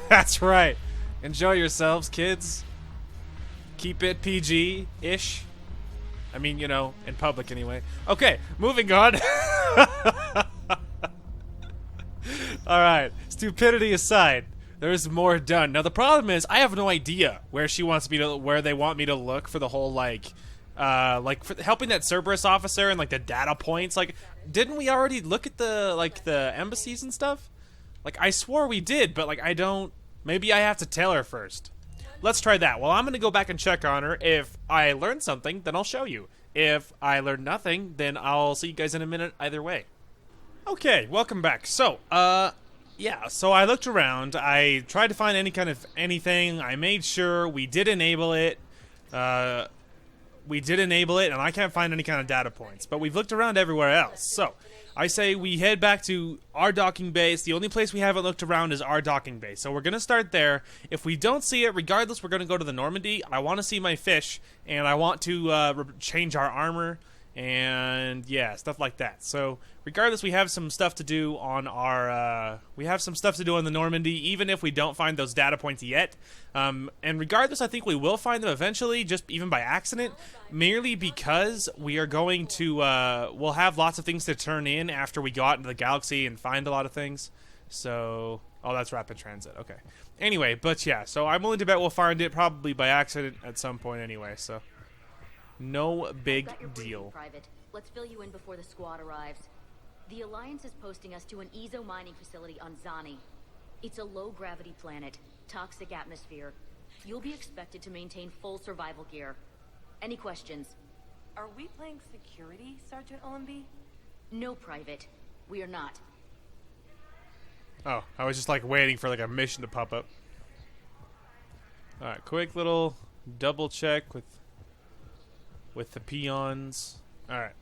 That's right. Enjoy yourselves, kids. Keep it PG-ish. I mean, you know, in public anyway. Okay, moving on. Alright, stupidity aside, there's more done. Now the problem is, I have no idea where they want me to look for the whole, like for helping that Cerberus officer and, like, the data points. Like, didn't we already look at the embassies and stuff? Like, I swore we did, but, like, I don't... Maybe I have to tell her first. Let's try that. Well, I'm gonna go back and check on her. If I learn something, then I'll show you. If I learn nothing, then I'll see you guys in a minute either way. Okay, welcome back. So, yeah, so I looked around. I tried to find any kind of anything. I made sure we did enable it. And I can't find any kind of data points. But we've looked around everywhere else. So, I say we head back to our docking base. The only place we haven't looked around is our docking base. So we're going to start there. If we don't see it, regardless, we're going to go to the Normandy. I want to see my fish, and I want to change our armor, and yeah, stuff like that. So regardless, we have some stuff to do on our the Normandy, even if we don't find those data points yet. And regardless, I think we will find them eventually, just even by accident, merely because we are going to we'll have lots of things to turn in after we go out into the galaxy and find a lot of things. So, oh, that's rapid transit. Okay. Anyway, but yeah, so I'm willing to bet we'll find it probably by accident at some point anyway. So, no big deal. Private. Let's fill you in before the squad arrives. The Alliance is posting us to an Ezo mining facility on Zani. It's a low-gravity planet, toxic atmosphere. You'll be expected to maintain full survival gear. Any questions? Are we playing security, Sergeant Ullenby? No, Private. We are not. Oh, I was just like waiting for like a mission to pop up. Alright, quick little double check with the peons. Alright.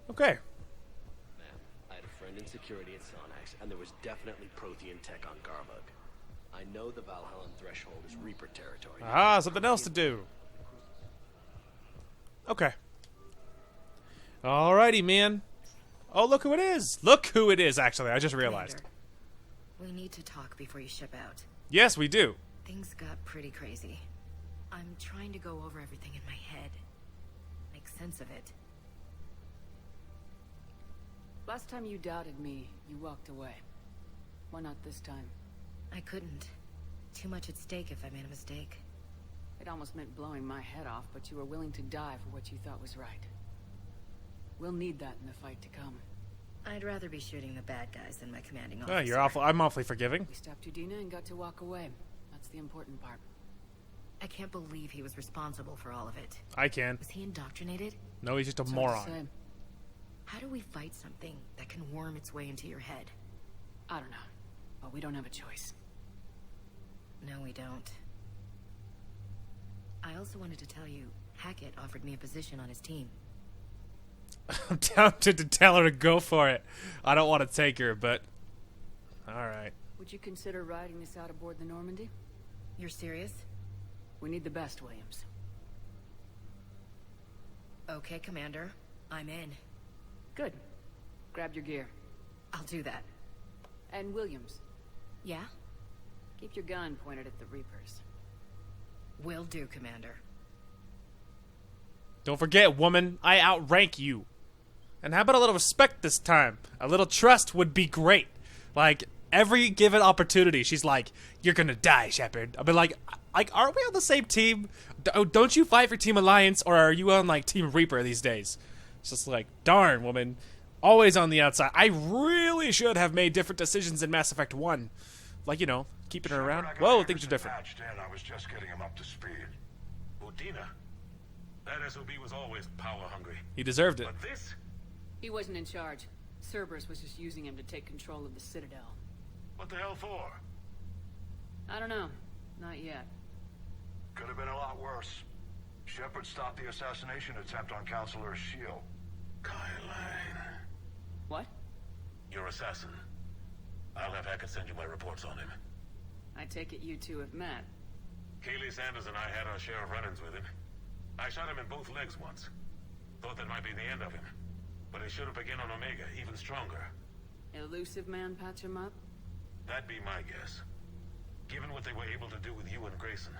Okay. Man, I had a friend in security at Sonax, and there was definitely Prothean tech on Garbug. I know the Valhallan threshold is Reaper territory. Ah, something else to do. Okay. Alrighty, man. Oh, look who it is. Look who it is, actually. I just realized. We need to talk before you ship out. Yes, we do. Things got pretty crazy. I'm trying to go over everything in my head. Make sense of it. Last time you doubted me, you walked away. Why not this time? I couldn't. Too much at stake if I made a mistake. It almost meant blowing my head off, but you were willing to die for what you thought was right. We'll need that in the fight to come. I'd rather be shooting the bad guys than my commanding Oh, officer. you're awful. I'm awfully forgiving. We stopped Udina and got to walk away. That's the important part. I can't believe he was responsible for all of it. I can. Was he indoctrinated? No, he's just a It's hard to moron. say. How do we fight something that can worm its way into your head? I don't know, but we don't have a choice. No, we don't. I also wanted to tell you, Hackett offered me a position on his team. I'm tempted to tell her to go for it. I don't want to take her, but... Alright. Would you consider riding this out aboard the Normandy? You're serious? We need the best, Williams. Okay, Commander. I'm in. Good. Grab your gear. I'll do that. And Williams, Yeah? keep your gun pointed at the Reapers. Will do, Commander. Don't forget, woman, I outrank you. And how about a little respect this time? A little trust would be great. Like, every given opportunity, she's like, you're gonna die, Shepard. I'll be like, aren't we on the same team? Don't you fight for Team Alliance, or are you on, like, Team Reaper these days? It's just like, darn, woman. Always on the outside. I really should have made different decisions in Mass Effect 1. Like, you know, keeping her around. Whoa, things are different. Patched in. I was just getting him up to speed. Udina. That SOB was always power hungry. He deserved it. But this? He wasn't in charge. Cerberus was just using him to take control of the Citadel. What the hell for? I don't know. Not yet. Could have been a lot worse. Shepard stopped the assassination attempt on Counselor Shield. Kyle. What? Your assassin. I'll have Hackett send you my reports on him. I take it you two have met. Kaylee Sanders and I had our share of run-ins with him. I shot him in both legs once. Thought that might be the end of him. But it should have begun on Omega, even stronger. Elusive man patch him up? That'd be my guess. Given what they were able to do with you and Grayson.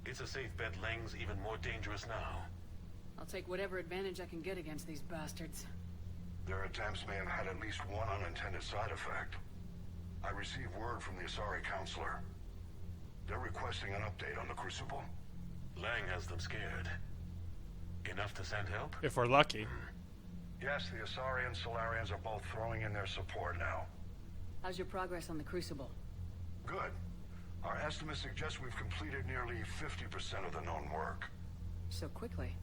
It's a safe bet Lang's even more dangerous now. I'll take whatever advantage I can get against these bastards. Their attempts may have had at least one unintended side effect. I received word from the Asari Counselor. They're requesting an update on the Crucible. Lang has them scared. Enough to send help? If we're lucky. Yes, the Asari and Solarians are both throwing in their support now. How's your progress on the Crucible? Good. Our estimates suggest we've completed nearly 50% of the known work. So quickly.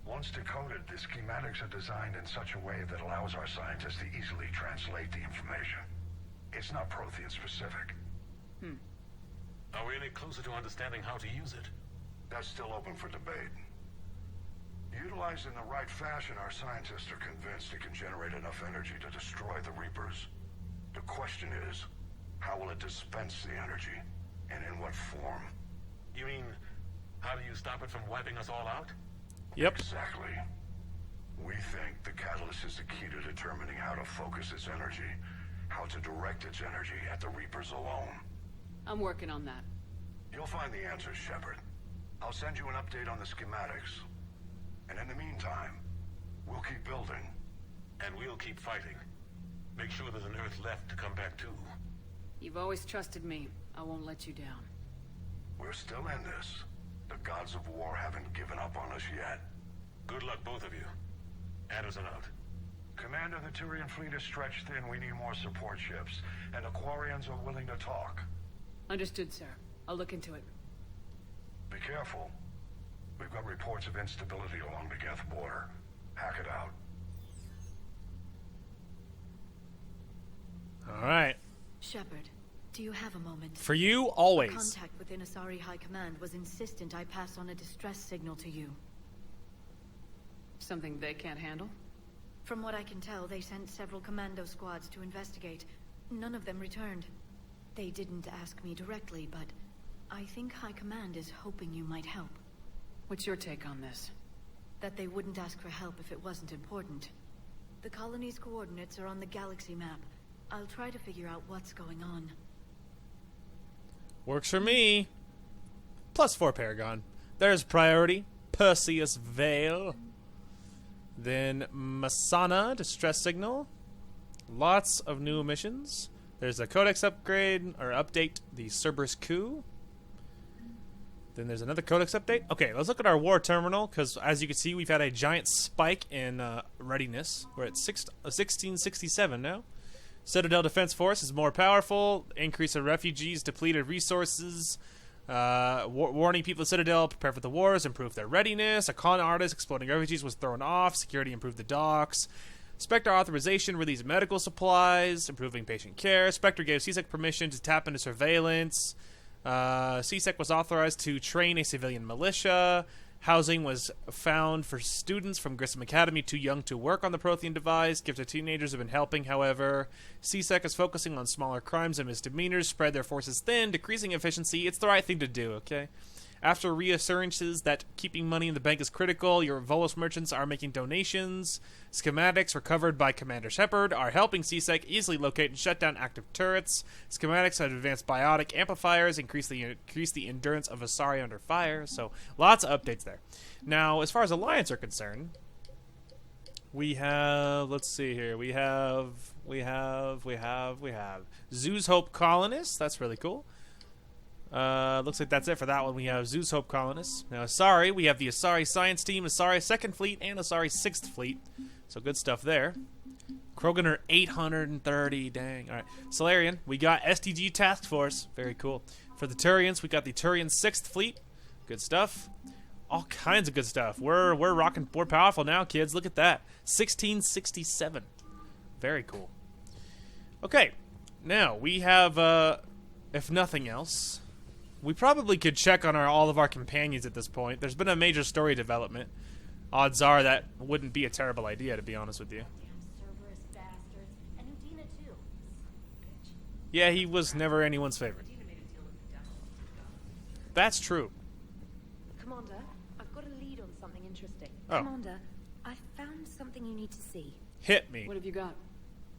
Once decoded, the schematics are designed in such a way that allows our scientists to easily translate the information. It's not Prothean specific. Are we any closer to understanding how to use it? That's still open for debate. Utilized in the right fashion, our scientists are convinced it can generate enough energy to destroy the Reapers. The question is, how will it dispense the energy? And in what form? You mean, how do you stop it from wiping us all out? Yep. Exactly. We think the catalyst is the key to determining how to focus its energy, how to direct its energy at the Reapers alone. I'm working on that. You'll find the answers, Shepard. I'll send you an update on the schematics. And in the meantime, we'll keep building. And we'll keep fighting. Make sure there's an Earth left to come back to. You've always trusted me. I won't let you down. We're still in this. The gods of war haven't given up on us yet. Good luck, both of you. Anderson out. Commander, the Turian fleet is stretched thin. We need more support ships. And the Quarians are willing to talk. Understood, sir. I'll look into it. Be careful. We've got reports of instability along the Geth border. Hack it out. Alright. Shepard, do you have a moment? For you, always. Contact within Asari High Command was insistent I pass on a distress signal to you. Something they can't handle? From what I can tell, they sent several commando squads to investigate. None of them returned. They didn't ask me directly, but I think High Command is hoping you might help. What's your take on this? That they wouldn't ask for help if it wasn't important. The colony's coordinates are on the galaxy map. I'll try to figure out what's going on. Works for me. +4 Paragon. There's priority. Perseus Vale. Then Masana, distress signal. Lots of new missions. There's a codex upgrade, or update, the Cerberus coup. Then there's another codex update. Okay, let's look at our war terminal, because as you can see, we've had a giant spike in readiness. We're at 1667 now. Citadel Defense Force is more powerful. Increase of refugees, depleted resources. Warning people of Citadel, prepare for the wars, improve their readiness. A con artist, exploding refugees, was thrown off. Security improved the docks. Spectre authorization, release medical supplies, improving patient care. Spectre gave CSEC permission to tap into surveillance. CSEC was authorized to train a civilian militia. Housing was found for students from Grissom Academy too young to work on the Prothean device. Gifted teenagers have been helping, however. CSEC is focusing on smaller crimes and misdemeanors, spread their forces thin, decreasing efficiency. It's the right thing to do, okay? After reassurances that keeping money in the bank is critical, your Volos merchants are making donations. Schematics recovered by Commander Shepard are helping CSEC easily locate and shut down active turrets. Schematics have advanced biotic amplifiers, increase the endurance of Asari under fire. So lots of updates there. Now, as far as Alliance are concerned, we have, let's see here, we have Zeus Hope Colonists. That's really cool. Looks like that's it for that one. We have Zeus Hope Colonists. Now, Asari, we have the Asari Science Team, Asari 2nd Fleet, and Asari 6th Fleet. So good stuff there. Krogan 830, dang. Alright. Solarian, we got STG Task Force. Very cool. For the Turians, we got the Turian 6th Fleet. Good stuff. All kinds of good stuff. We're rocking, we're powerful now, kids. Look at that. 1667. Very cool. Okay. Now, we have, if nothing else, we probably could check on all of our companions at this point. There's been a major story development. Odds are that wouldn't be a terrible idea, to be honest with you. Cerberus bastards. And Udina too. Yeah, he was never anyone's favorite. That's true. Commander, I've got a lead on something interesting. Oh. Commander, I found something you need to see. Hit me. What have you got?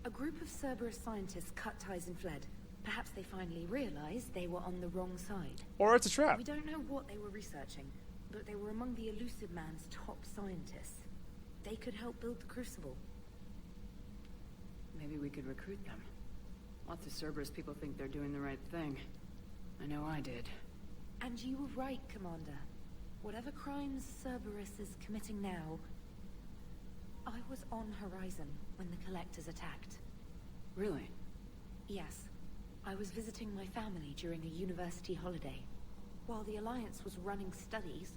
A group of Cerberus scientists cut ties and fled. Perhaps they finally realized they were on the wrong side. Or it's a trap. We don't know what they were researching, but they were among the Elusive Man's top scientists. They could help build the Crucible. Maybe we could recruit them. Lots of Cerberus people think they're doing the right thing. I know I did. And you were right, Commander. Whatever crimes Cerberus is committing now, I was on Horizon when the Collectors attacked. Really? Yes. I was visiting my family during a university holiday. While the Alliance was running studies,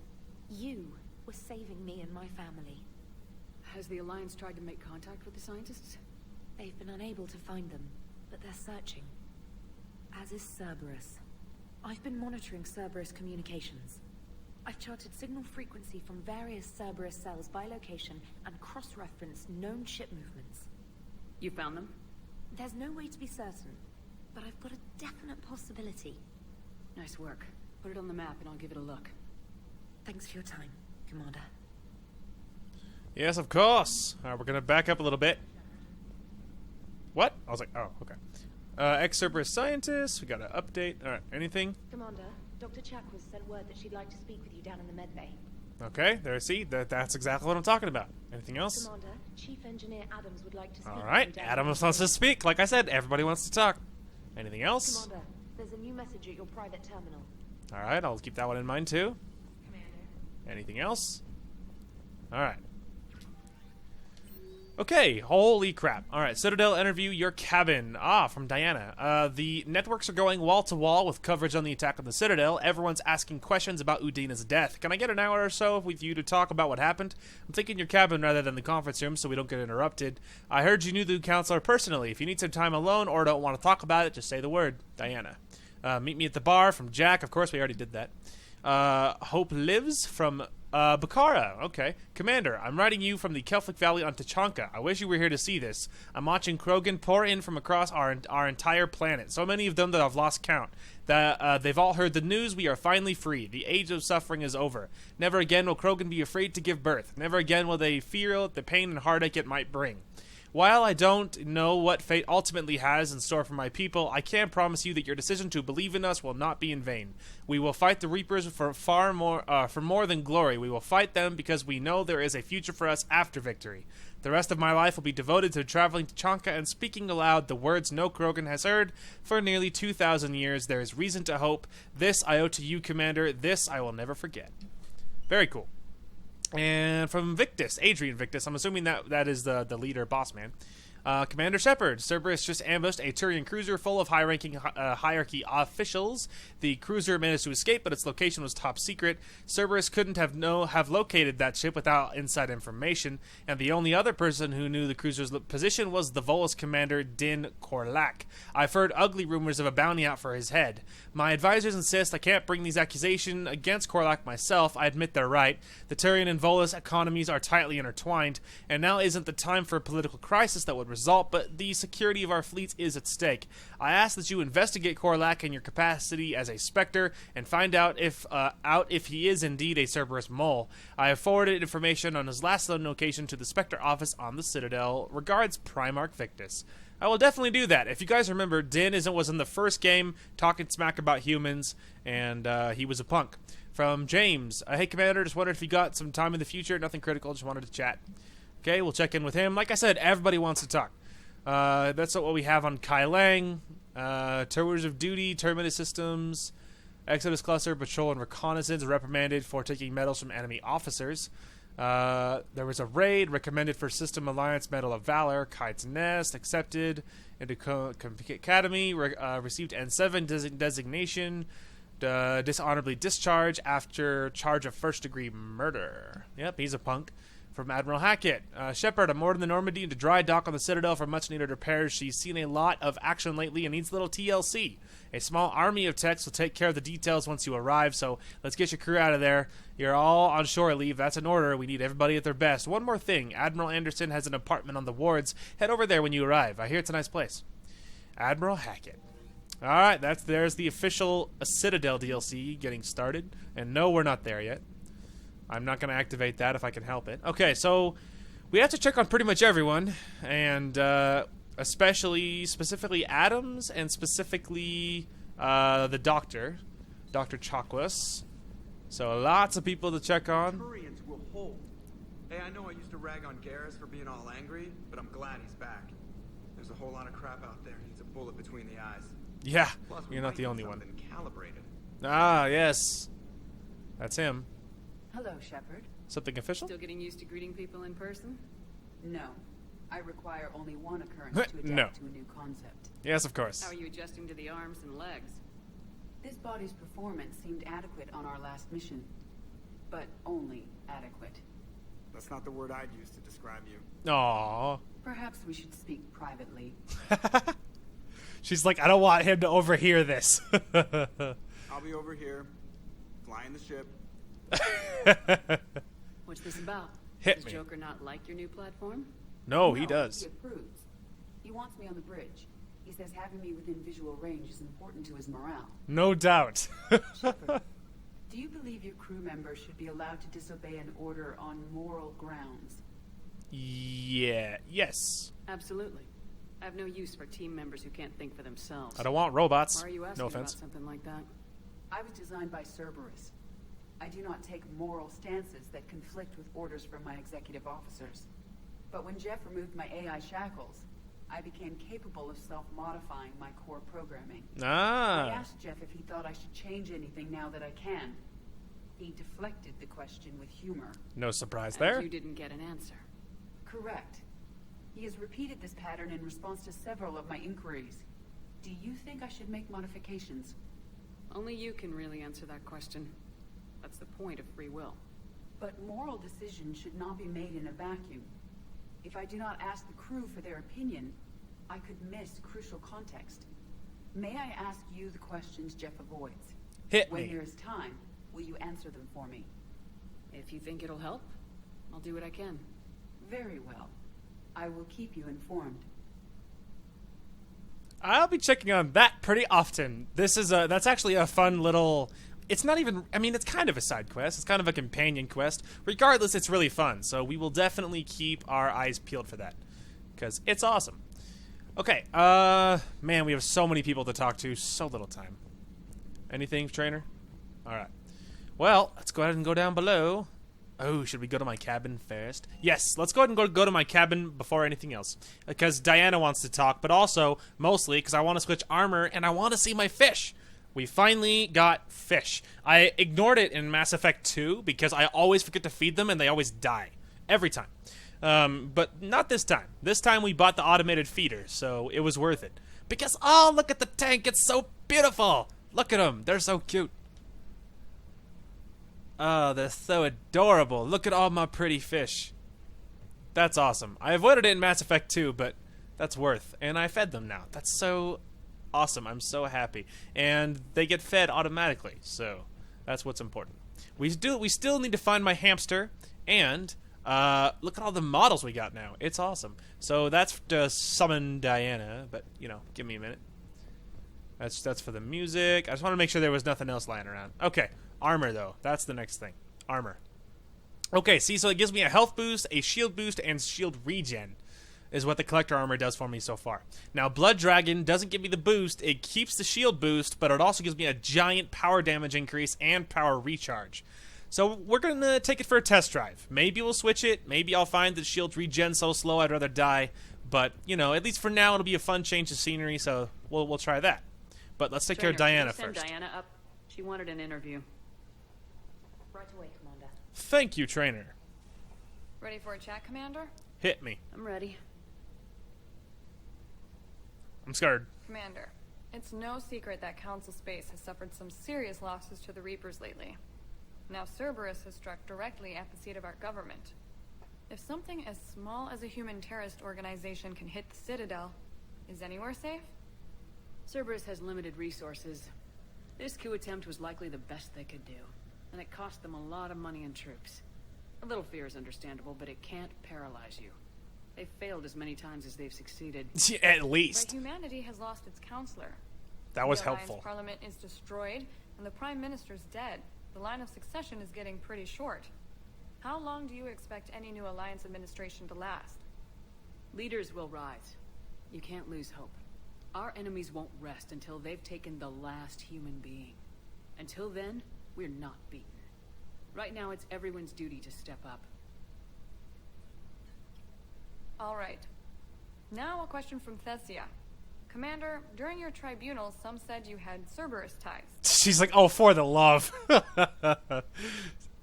you were saving me and my family. Has the Alliance tried to make contact with the scientists? They've been unable to find them, but they're searching. As is Cerberus. I've been monitoring Cerberus communications. I've charted signal frequency from various Cerberus cells by location and cross-referenced known ship movements. You found them? There's no way to be certain, but I've got a definite possibility. Nice work. Put it on the map and I'll give it a look. Thanks for your time, Commander. Yes, of course. Alright, we're gonna back up a little bit. What? I was like, oh, okay. Ex-Cerberus scientists, we got an update. Alright, anything? Commander, Dr. Chakwas sent word that she'd like to speak with you down in the medbay. Okay, there, see? That's exactly what I'm talking about. Anything else? Commander, Chief Engineer Adams would like to speak with you Alright, down Adams wants to speak. Like I said, everybody wants to talk. Anything else? Commander, there's a new message at your private terminal. Alright, I'll keep that one in mind too. Commander. Anything else? Alright. Okay, holy crap. Alright, Citadel interview your cabin. Ah, from Diana. The networks are going wall to wall with coverage on the attack on the Citadel. Everyone's asking questions about Udina's death. Can I get an hour or so with you to talk about what happened? I'm thinking your cabin rather than the conference room so we don't get interrupted. I heard you knew the counselor personally. If you need some time alone or don't want to talk about it, just say the word. Diana. Meet me at the bar from Jack. Of course, we already did that. Hope Lives from Bakara. Okay. Commander, I'm writing you from the Kelphic Valley on Tachanka. I wish you were here to see this. I'm watching Krogan pour in from across our entire planet. So many of them that I've lost count. They've all heard the news. We are finally free. The age of suffering is over. Never again will Krogan be afraid to give birth. Never again will they feel the pain and heartache it might bring. While I don't know what fate ultimately has in store for my people, I can promise you that your decision to believe in us will not be in vain. We will fight the Reapers for more than glory. We will fight them because we know there is a future for us after victory. The rest of my life will be devoted to traveling to Chanka and speaking aloud the words no Krogan has heard for nearly 2,000 years. There is reason to hope. This I owe to you, Commander. This I will never forget. Very cool. And from Victus, Adrian Victus, I'm assuming that is the leader, boss man. Commander Shepard, Cerberus just ambushed a Turian cruiser full of high-ranking hierarchy officials. The cruiser managed to escape, but its location was top secret. Cerberus couldn't have located that ship without inside information, and the only other person who knew the cruiser's position was the Volus commander, Din Korlak. I've heard ugly rumors of a bounty out for his head. My advisors insist I can't bring these accusations against Korlak myself. I admit they're right. The Turian and Volus economies are tightly intertwined, and now isn't the time for a political crisis that would result, but the security of our fleets is at stake. I ask that you investigate Korlak in your capacity as a Spectre and find out if he is indeed a Cerberus mole. I have forwarded information on his last known location to the Spectre office on the Citadel. Regards, Primarch Victus. I will definitely do that. If you guys remember, Din was in the first game talking smack about humans, and he was a punk. From James, hey Commander, just wondered if you got some time in the future. Nothing critical, just wanted to chat. Okay, we'll check in with him. Like I said, everybody wants to talk. That's what we have on Kai Lang. Tours of Duty, Terminus Systems, Exodus Cluster, Patrol and Reconnaissance, reprimanded for taking medals from enemy officers. There was a raid, recommended for System Alliance Medal of Valor, Kite's Nest, accepted into Academy, received N7 designation, dishonorably discharged after charge of first-degree murder. Yep, he's a punk. From Admiral Hackett. Shepard, I'm moored in the Normandy into dry dock on the Citadel for much-needed repairs. She's seen a lot of action lately and needs a little TLC. A small army of techs will take care of the details once you arrive, so let's get your crew out of there. You're all on shore leave. That's an order. We need everybody at their best. One more thing. Admiral Anderson has an apartment on the wards. Head over there when you arrive. I hear it's a nice place. Admiral Hackett. Alright, there's the official Citadel DLC getting started. And no, we're not there yet. I'm not going to activate that if I can help it. Okay, so we have to check on pretty much everyone, and specifically Adams, and specifically the Doctor, Dr. Chakwas. So lots of people to check on. Turians will hold. Hey, I know I used to rag on Garrus for being all angry, but I'm glad he's back. There's a whole lot of crap out there. He needs a bullet between the eyes. Yeah, Plus, you're not the only one. Calibrated. Ah, yes. That's him. Hello, Shepard. Something official? Still getting used to greeting people in person? No. I require only one occurrence to adapt No. to a new concept. Yes, of course. How are you adjusting to the arms and legs? This body's performance seemed adequate on our last mission. But only adequate. That's not the word I'd use to describe you. Aww. Perhaps we should speak privately. She's like, I don't want him to overhear this. I'll be over here, flying the ship. What's this about? Hit Does me. Joker not like your new platform? No, he does. He approves. He wants me on the bridge. He says having me within visual range is important to his morale. No doubt. Shepard, do you believe your crew members should be allowed to disobey an order on moral grounds? Yeah. Yes. Absolutely. I have no use for team members who can't think for themselves. I don't want robots. Why are you asking No about offense. something like that? I was designed by Cerberus. I do not take moral stances that conflict with orders from my executive officers. But when Jeff removed my AI shackles, I became capable of self-modifying my core programming. Ah. I asked Jeff if he thought I should change anything now that I can. He deflected the question with humor. No surprise And there. you didn't get an answer. Correct. He has repeated this pattern in response to several of my inquiries. Do you think I should make modifications? Only you can really answer that question. That's the point of free will. But moral decisions should not be made in a vacuum. If I do not ask the crew for their opinion, I could miss crucial context. May I ask you the questions Jeff avoids? Hit when me. there is time, will you answer them for me? If you think it'll help, I'll do what I can. Very well. I will keep you informed. I'll be checking on that pretty often. That's actually a fun little. It's not even. I mean, it's kind of a side quest. It's kind of a companion quest. Regardless, it's really fun. So we will definitely keep our eyes peeled for that, because it's awesome. Okay. Man, we have so many people to talk to. So little time. Anything, trainer? All right. Well, let's go ahead and go down below. Oh, should we go to my cabin first? Yes, let's go ahead and go to my cabin before anything else. Because Diana wants to talk, but also, mostly, because I want to switch armor and I want to see my fish. We finally got fish. I ignored it in Mass Effect 2 because I always forget to feed them and they always die. Every time. But not this time. This time we bought the automated feeder, so it was worth it. Because, oh, look at the tank. It's so beautiful. Look at them. They're so cute. Oh, they're so adorable. Look at all my pretty fish. That's awesome. I avoided it in Mass Effect 2, but that's worth. And I fed them now. That's so awesome. I'm so happy. And they get fed automatically, so that's what's important. We still need to find my hamster, and look at all the models we got now. It's awesome. So that's to summon Diana, but, you know, give me a minute. That's for the music. I just want to make sure there was nothing else lying around. Okay. Armor, though. That's the next thing. Armor. Okay, see, so it gives me a health boost, a shield boost, and shield regen is what the collector armor does for me so far. Now, Blood Dragon doesn't give me the boost. It keeps the shield boost, but it also gives me a giant power damage increase and power recharge. So we're going to take it for a test drive. Maybe we'll switch it. Maybe I'll find that shield regen so slow I'd rather die. But, you know, at least for now, it'll be a fun change of scenery, so we'll try that. But let's take care of Diana Send first. Diana up. She wanted an interview. Right away, Commander. Thank you, trainer. Ready for a chat, Commander? Hit me. I'm ready. I'm scared. Commander, it's no secret that Council Space has suffered some serious losses to the Reapers lately. Now Cerberus has struck directly at the seat of our government. If something as small as a human terrorist organization can hit the Citadel, is anywhere safe? Cerberus has limited resources. This coup attempt was likely the best they could do, and it cost them a lot of money and troops. A little fear is understandable, but it can't paralyze you. They've failed as many times as they've succeeded. At least. But humanity has lost its counselor. That was the Alliance helpful. Parliament is destroyed, and the Prime Minister's dead. The line of succession is getting pretty short. How long do you expect any new Alliance administration to last? Leaders will rise. You can't lose hope. Our enemies won't rest until they've taken the last human being. Until then, we're not beaten. Right now, it's everyone's duty to step up. All right. Now a question from Thessia. Commander, during your tribunal, some said you had Cerberus ties. She's like, oh, for the love.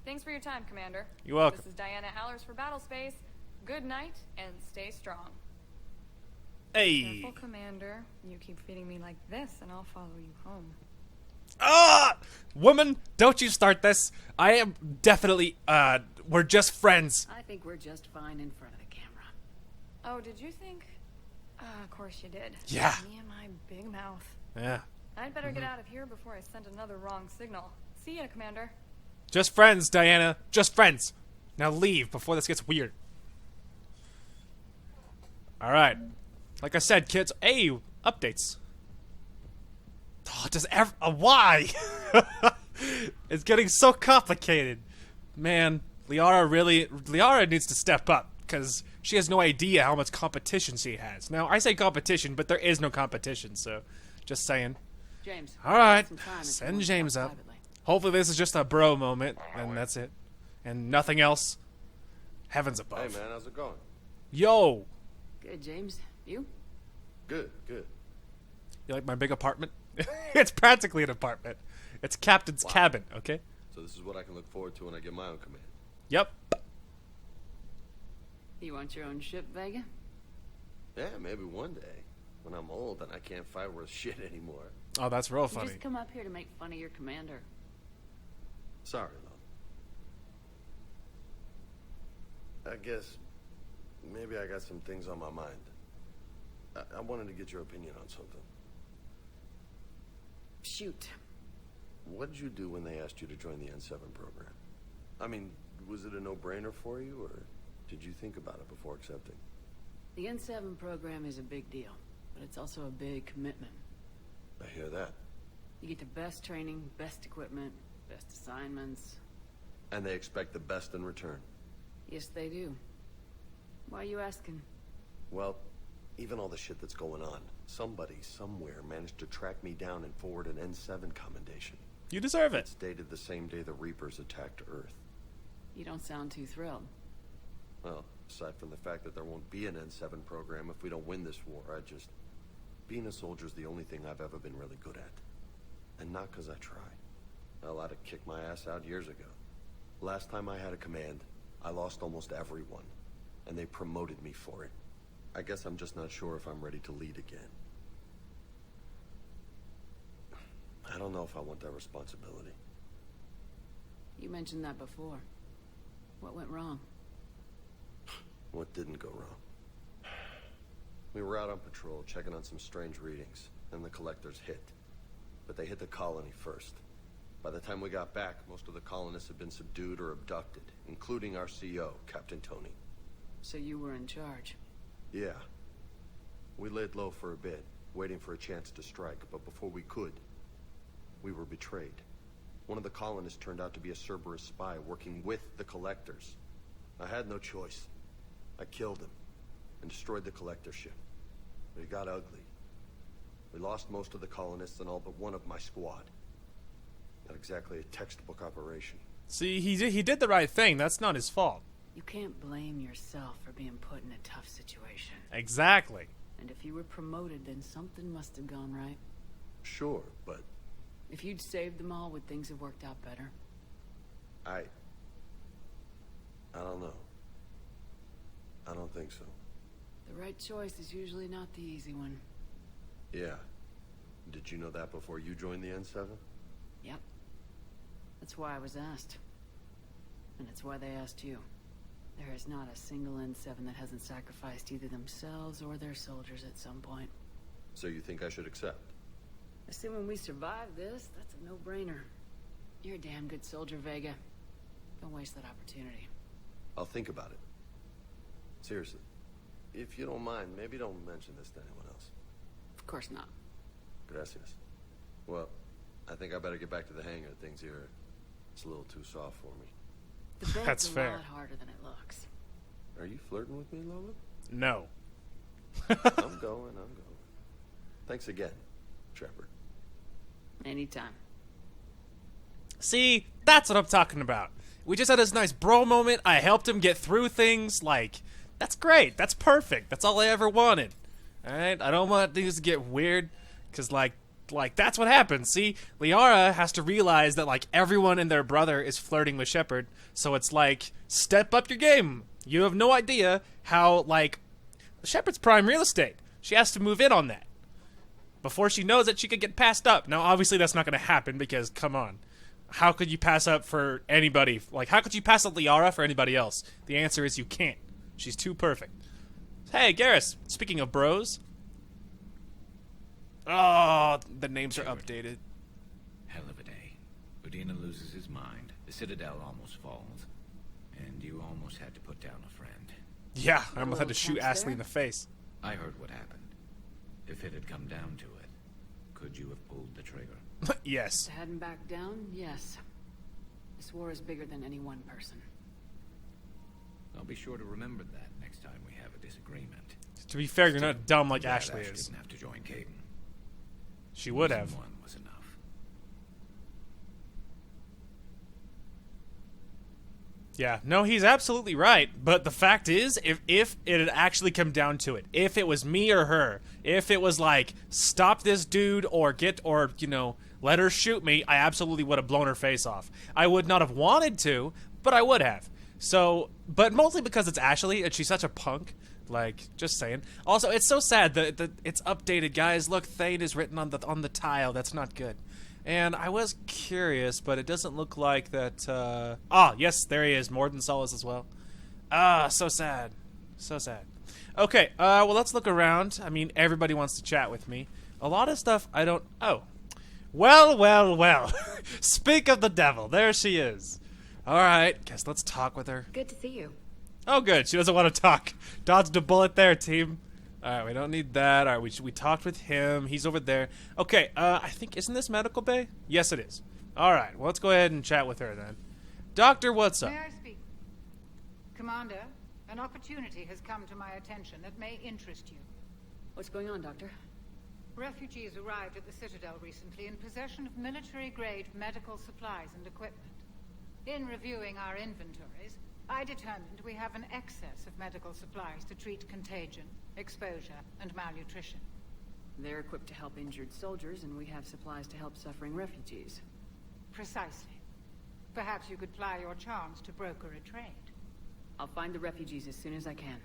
Thanks for your time, Commander. You're welcome. This is Diana Allers for Battlespace. Good night, and stay strong. Hey. Careful, Commander. You keep feeding me like this, and I'll follow you home. Ah! Woman, don't you start this. I am definitely, we're just friends. I think we're just fine in front of the camera. Oh, did you think? Of course you did. Yeah. Me and my big mouth. Yeah. I'd better get out of here before I send another wrong signal. See ya, Commander. Just friends, Diana. Just friends. Now leave before this gets weird. Alright. Like I said, kids. Hey, updates. Oh, why? It's getting so complicated. Man, Liara needs to step up, because she has no idea how much competition she has. Now, I say competition, but there is no competition, so just saying. James. Alright, send James up. Hopefully this is just a bro moment, and that's it. And nothing else. Heavens above. Hey, man, how's it going? Yo! Good, James. You? Good, good. You like my big apartment? It's practically an apartment. It's Captain's cabin, okay? So this is what I can look forward to when I get my own command. Yep. You want your own ship, Vega? Yeah, maybe one day. When I'm old and I can't fight worth shit anymore. Oh, that's real You funny. just come up here to make fun of your commander. Sorry, Lo. I guess maybe I got some things on my mind. I wanted to get your opinion on something. Shoot. What did you do when they asked you to join the N7 program? I mean, was it a no-brainer for you, or did you think about it before accepting? The N7 program is a big deal, but it's also a big commitment. I hear that. You get the best training, best equipment, best assignments. And they expect the best in return. Yes, they do. Why are you asking? Well, even all the shit that's going on, somebody somewhere managed to track me down and forward an N7 commendation. You deserve it. It's dated the same day the Reapers attacked Earth. You don't sound too thrilled. Well, aside from the fact that there won't be an N7 program if we don't win this war, being a soldier's the only thing I've ever been really good at. And not because I try. Hell, I'd have kicked my ass out years ago. Last time I had a command, I lost almost everyone. And they promoted me for it. I guess I'm just not sure if I'm ready to lead again. I don't know if I want that responsibility. You mentioned that before. What went wrong? What didn't go wrong? We were out on patrol, checking on some strange readings, and the collectors hit. But they hit the colony first. By the time we got back, most of the colonists had been subdued or abducted, including our CO, Captain Tony. So you were in charge? Yeah. We laid low for a bit, waiting for a chance to strike, but before we could, we were betrayed. One of the colonists turned out to be a Cerberus spy working with the collectors. I had no choice. I killed him and destroyed the collector ship. But it got ugly. We lost most of the colonists and all but one of my squad. Not exactly a textbook operation. See, he did the right thing. That's not his fault. You can't blame yourself for being put in a tough situation. Exactly. And if you were promoted, then something must have gone right. Sure, but... If you'd saved them all, would things have worked out better? I don't know. I don't think so. The right choice is usually not the easy one. Yeah. Did you know that before you joined the N7? Yep. That's why I was asked. And it's why they asked you. There is not a single N7 that hasn't sacrificed either themselves or their soldiers at some point. So you think I should accept? Assuming we survive this, that's a no-brainer. You're a damn good soldier, Vega. Don't waste that opportunity. I'll think about it. Seriously. If you don't mind, maybe don't mention this to anyone else. Of course not. Gracias. Well, I think I better get back to the hangar. Things here, it's a little too soft for me. The bed's That's a fair. lot harder than it looks. Are you flirting with me, Lola? No. I'm going. Thanks again, Shepard. Anytime. See, that's what I'm talking about. We just had this nice bro moment. I helped him get through things. Like, that's great. That's perfect. That's all I ever wanted. All right? I don't want things to get weird, because, like that's what happens. See, Liara has to realize that, like, everyone and their brother is flirting with Shepard, so it's like, step up your game. You have no idea how, like, Shepard's prime real estate. She has to move in on that. Before she knows it, she could get passed up. Now, obviously, that's not going to happen because, come on. How could you pass up for anybody? Like, how could you pass up Liara for anybody else? The answer is you can't. She's too perfect. Hey, Garrus, speaking of bros. Oh, the names are updated. Hell of a day. Udina loses his mind. The Citadel almost falls. And you almost had to put down a friend. Yeah, I almost had to shoot Ashley in the face. I heard what happened. If it had come down to it, could you have pulled the trigger? Yes. Hadn't backed down? Yes. This war is bigger than any one person. I'll be sure to remember that next time we have a disagreement. To be fair, you're not dumb like Glad Ashley Ash is. didn't have to join Caden. She would have. Season 1 was enough. Yeah, no, he's absolutely right. But the fact is, if it had actually come down to it, if it was me or her, if it was like, stop this dude or let her shoot me, I absolutely would have blown her face off. I would not have wanted to, but I would have. So, but mostly because it's Ashley and she's such a punk. Like, just saying. Also, it's so sad that it's updated, guys. Look, Thane is written on the tile. That's not good. And I was curious, but it doesn't look like that. Yes, there he is. Morden Solis as well. So sad. So sad. Okay, well, let's look around. I mean, everybody wants to chat with me. A lot of stuff I don't... Oh. Well, well, well. Speak of the devil. There she is. All right, guess let's talk with her. Good to see you. Oh, good. She doesn't want to talk. Dodged a bullet there, team. All right, we don't need that. All right, we talked with him. He's over there. Okay, I think, isn't this medical bay? Yes, it is. All right, well, let's go ahead and chat with her then. Doctor, what's up? May I speak? Commander, an opportunity has come to my attention that may interest you. What's going on, Doctor? Refugees arrived at the Citadel recently in possession of military-grade medical supplies and equipment. In reviewing our inventories, I determined we have an excess of medical supplies to treat contagion, exposure, and malnutrition. They're equipped to help injured soldiers, and we have supplies to help suffering refugees. Precisely. Perhaps you could ply your charms to broker a trade. I'll find the refugees as soon as I can.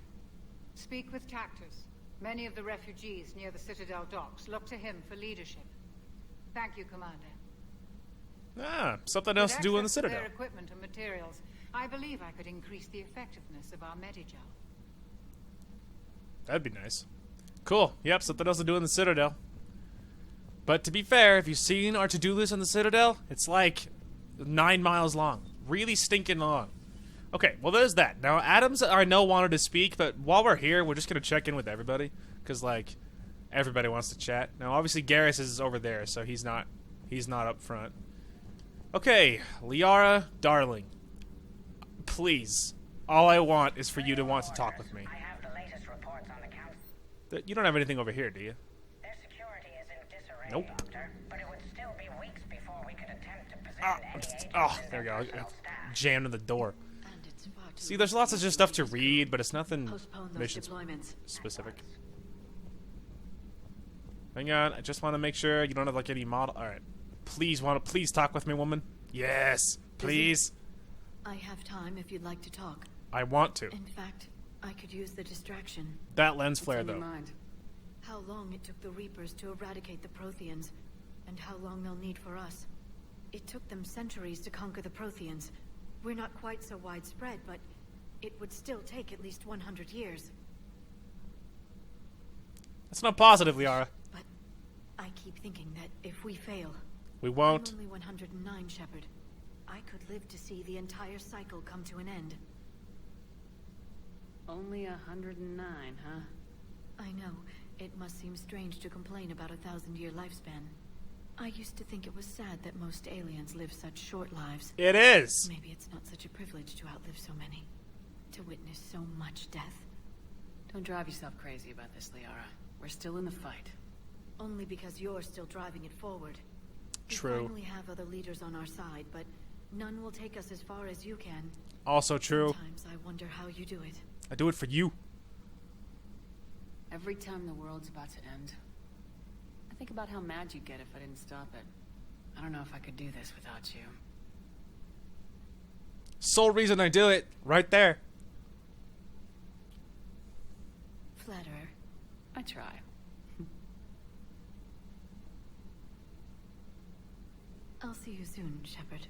Speak with Tactus. Many of the refugees near the Citadel docks look to him for leadership. Thank you, Commander. Something else to do in the Citadel. With their equipment and materials, I believe I could increase the effectiveness of our Medigel. That'd be nice. Cool. Yep, something else to do in the Citadel. But to be fair, if you've seen our to-do list in the Citadel, it's like 9 miles long. Really stinking long. Okay, well, there's that. Now, Adams, I know, wanted to speak, but while we're here, we're just going to check in with everybody. Because, like, everybody wants to chat. Now, obviously, Garrus is over there, so he's not up front. Okay, Liara, darling. Please. All I want is for you to want to talk with me. I have the latest reports on the council. You don't have anything over here, do you? Their security is in disarray, Nope. Doctor, but it would still be weeks before we could attempt to position There we go. Jammed in the door. See, there's lots of just stuff to read, but it's nothing mission specific. Hang on, I just want to make sure you don't have like any model. All right, please talk with me, woman. Yes, please. I have time if you'd like to talk. I want to. In fact, I could use the distraction. That lens flare, though. How long it took the Reapers to eradicate the Protheans, and how long they'll need for us. It took them centuries to conquer the Protheans. We're not quite so widespread, but it would still take at least 100 years. That's not positive, Liara. But I keep thinking that if we fail... We won't. I'm only 109, Shepard. I could live to see the entire cycle come to an end. Only 109, huh? I know. It must seem strange to complain about a 1,000-year lifespan. I used to think it was sad that most aliens live such short lives. It is! Maybe it's not such a privilege to outlive so many. To witness so much death. Don't drive yourself crazy about this, Liara. We're still in the fight. Only because you're still driving it forward. True. We finally have other leaders on our side, but none will take us as far as you can. Also true. Sometimes I wonder how you do it. I do it for you. Every time the world's about to end, I think about how mad you'd get if I didn't stop it. I don't know if I could do this without you. Sole reason I do it, right there. Flatterer. I try. I'll see you soon, Shepard.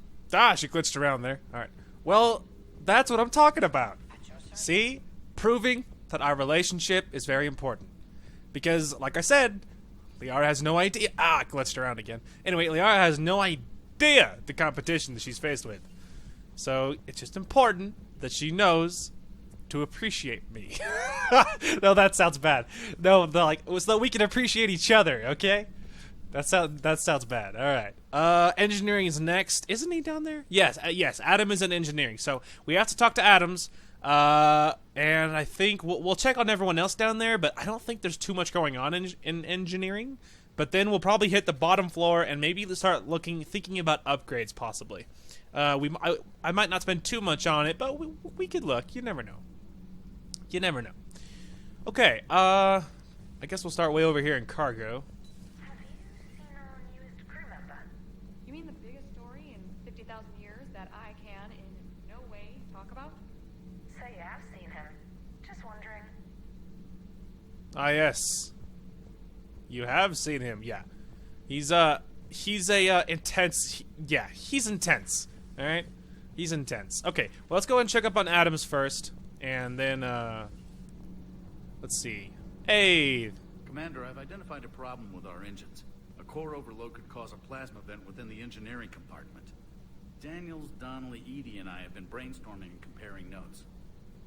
She glitched around there. Alright. Well, that's what I'm talking about. See? Proving that our relationship is very important. Because, like I said, Liara has no idea. It glitched around again. Anyway, Liara has no idea the competition that she's faced with. So, it's just important that she knows to appreciate me. No, that sounds bad. No, so that we can appreciate each other, okay? That sounds bad. All right. Engineering is next. Isn't he down there? Yes. Yes. Adam is in engineering. So we have to talk to Adams. And I think we'll check on everyone else down there. But I don't think there's too much going on in engineering. But then we'll probably hit the bottom floor and maybe start thinking about upgrades possibly. I might not spend too much on it, but we could look. You never know. You never know. Okay. I guess we'll start way over here in cargo. You mean the biggest story in 50,000 years that I can in no way talk about? So you have seen him. Just wondering. Ah, yes. You have seen him, yeah. He's a intense, yeah, he's intense, alright? He's intense. Okay, well, let's go ahead and check up on Adams first, and then, let's see. Hey! Commander, I've identified a problem with our engines. A core overload could cause a plasma vent within the engineering compartment. Daniels, Donnelly, Edie, and I have been brainstorming and comparing notes.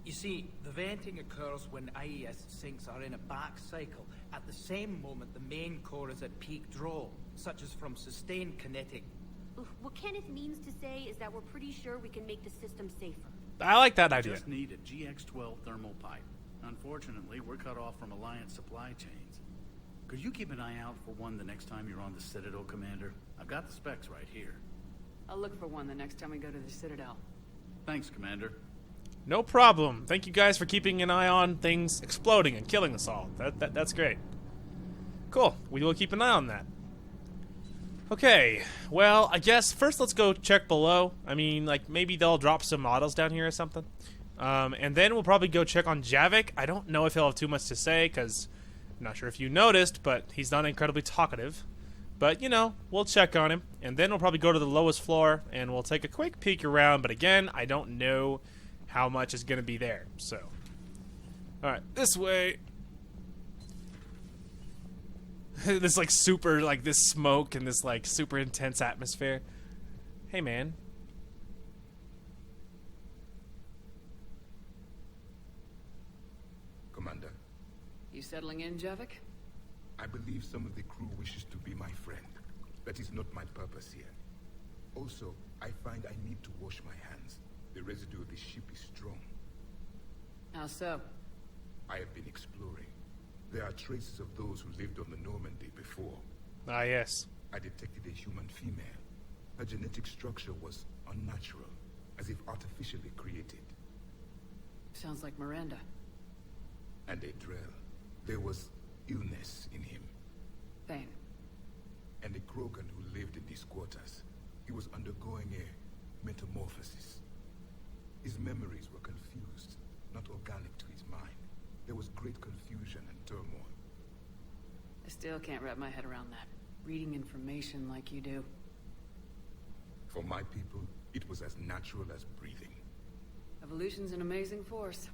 You see, the venting occurs when IES sinks are in a back cycle. At the same moment, the main core is at peak draw, such as from sustained kinetic. What Kenneth means to say is that we're pretty sure we can make the system safer. I like that We idea. just need a GX-12 thermal pipe. Unfortunately, we're cut off from Alliance supply chains. Could you keep an eye out for one the next time you're on the Citadel, Commander? I've got the specs right here. I'll look for one the next time we go to the Citadel. Thanks, Commander. No problem. Thank you guys for keeping an eye on things exploding and killing us all. That's great. Cool. We will keep an eye on that. Okay. Well, I guess first let's go check below. I mean, like, maybe they'll drop some models down here or something. And then we'll probably go check on Javik. I don't know if he'll have too much to say, because I'm not sure if you noticed, but he's not incredibly talkative. But, you know, we'll check on him. And then we'll probably go to the lowest floor, and we'll take a quick peek around. But again, I don't know how much is going to be there. So, alright, this way. This, like, super, like, this smoke and this, like, super intense atmosphere. Hey, man. Commander. You settling in, Javik? I believe some of the crew wishes to be my friend. That is not my purpose here. Also, I find I need to wash my hands. The residue of the ship is strong. How so? I have been exploring. There are traces of those who lived on the Normandy before. Ah, yes. I detected a human female. Her genetic structure was unnatural, as if artificially created. Sounds like Miranda. And a Drell. There was illness in him. Thane. And a Krogan who lived in these quarters. He was undergoing a metamorphosis. His memories were confused, not organic to his mind. There was great confusion and turmoil. I still can't wrap my head around that. Reading information like you do. For my people, it was as natural as breathing. Evolution's an amazing force.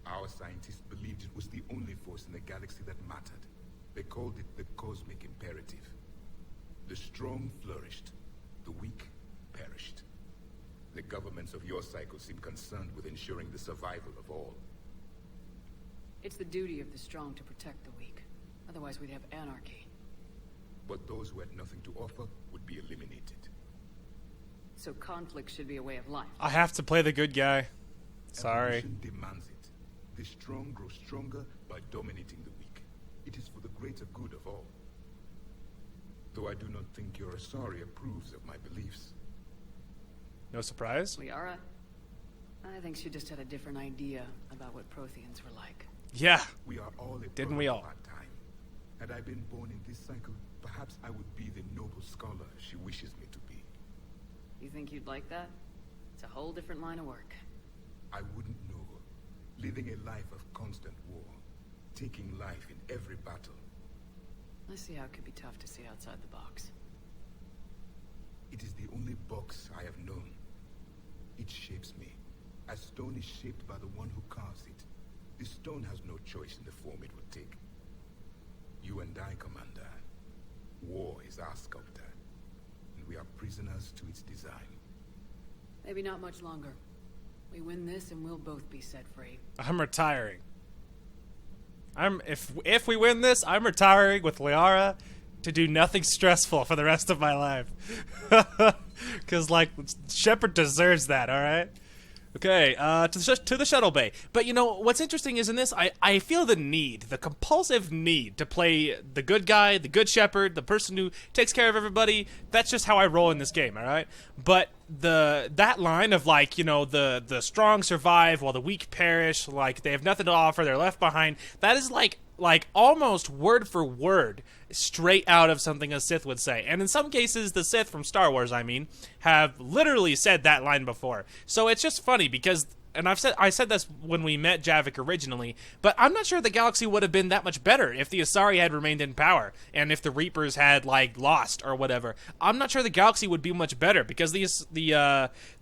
Our scientists believed it was the only force in the galaxy that mattered. They called it the cosmic imperative. The strong flourished, the weak perished. The governments of your cycle seem concerned with ensuring the survival of all. It's the duty of the strong to protect the weak. Otherwise we'd have anarchy. But those who had nothing to offer would be eliminated. So conflict should be a way of life. I have to play the good guy. Sorry. Evolution demands it. The strong grow stronger by dominating the weak. It is for the greater good of all. Though I do not think your Asari approves of my beliefs. No surprise? Liara? I think she just had a different idea about what Protheans were like. Yeah. We are all a Didn't we all? product of our time. Had I been born in this cycle, perhaps I would be the noble scholar she wishes me to be. You think you'd like that? It's a whole different line of work. I wouldn't know. Living a life of constant war. Taking life in every battle. I see how it could be tough to see outside the box. It is the only box I have known. It shapes me, as stone is shaped by the one who carves it. The stone has no choice in the form it would take. You and I, Commander. War is our sculptor, and we are prisoners to its design. Maybe not much longer. We win this and we'll both be set free. I'm retiring. If we win this, I'm retiring with Liara to do nothing stressful for the rest of my life. Cause like Shepard deserves that, alright? Okay, to the shuttle bay. But you know, what's interesting is in this, I feel the compulsive need to play the good guy, the good Shepard, the person who takes care of everybody. That's just how I roll in this game, alright? But that line of like, you know, the strong survive while the weak perish, like they have nothing to offer, they're left behind, that is like almost word for word straight out of something a Sith would say. And in some cases, the Sith from Star Wars, I mean, have literally said that line before. So it's just funny because and I said this when we met Javik originally, but I'm not sure the galaxy would have been that much better if the Asari had remained in power, and if the Reapers had, like, lost or whatever. I'm not sure the galaxy would be much better, because the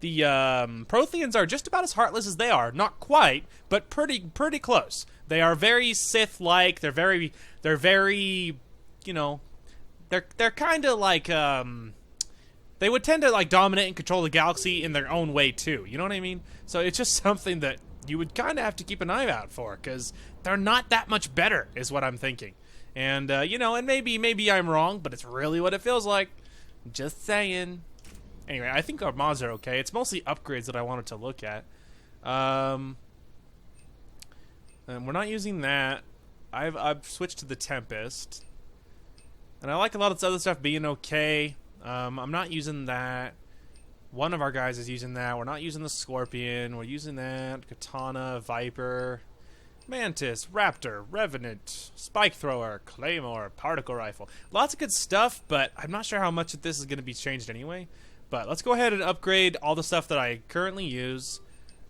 Protheans are just about as heartless as they are. Not quite, but pretty close. They are very Sith-like. They're very, you know, they're kind of like, they would tend to, like, dominate and control the galaxy in their own way, too. You know what I mean? So it's just something that you would kind of have to keep an eye out for, because they're not that much better, is what I'm thinking. And, you know, and maybe I'm wrong, but it's really what it feels like. Just saying. Anyway, I think our mods are okay. It's mostly upgrades that I wanted to look at. And we're not using that. I've switched to the Tempest. And I like a lot of this other stuff being okay. I'm not using that. One of our guys is using that. We're not using the Scorpion. We're using that. Katana, Viper, Mantis, Raptor, Revenant, Spike Thrower, Claymore, Particle Rifle. Lots of good stuff, but I'm not sure how much of this is going to be changed anyway. But let's go ahead and upgrade all the stuff that I currently use.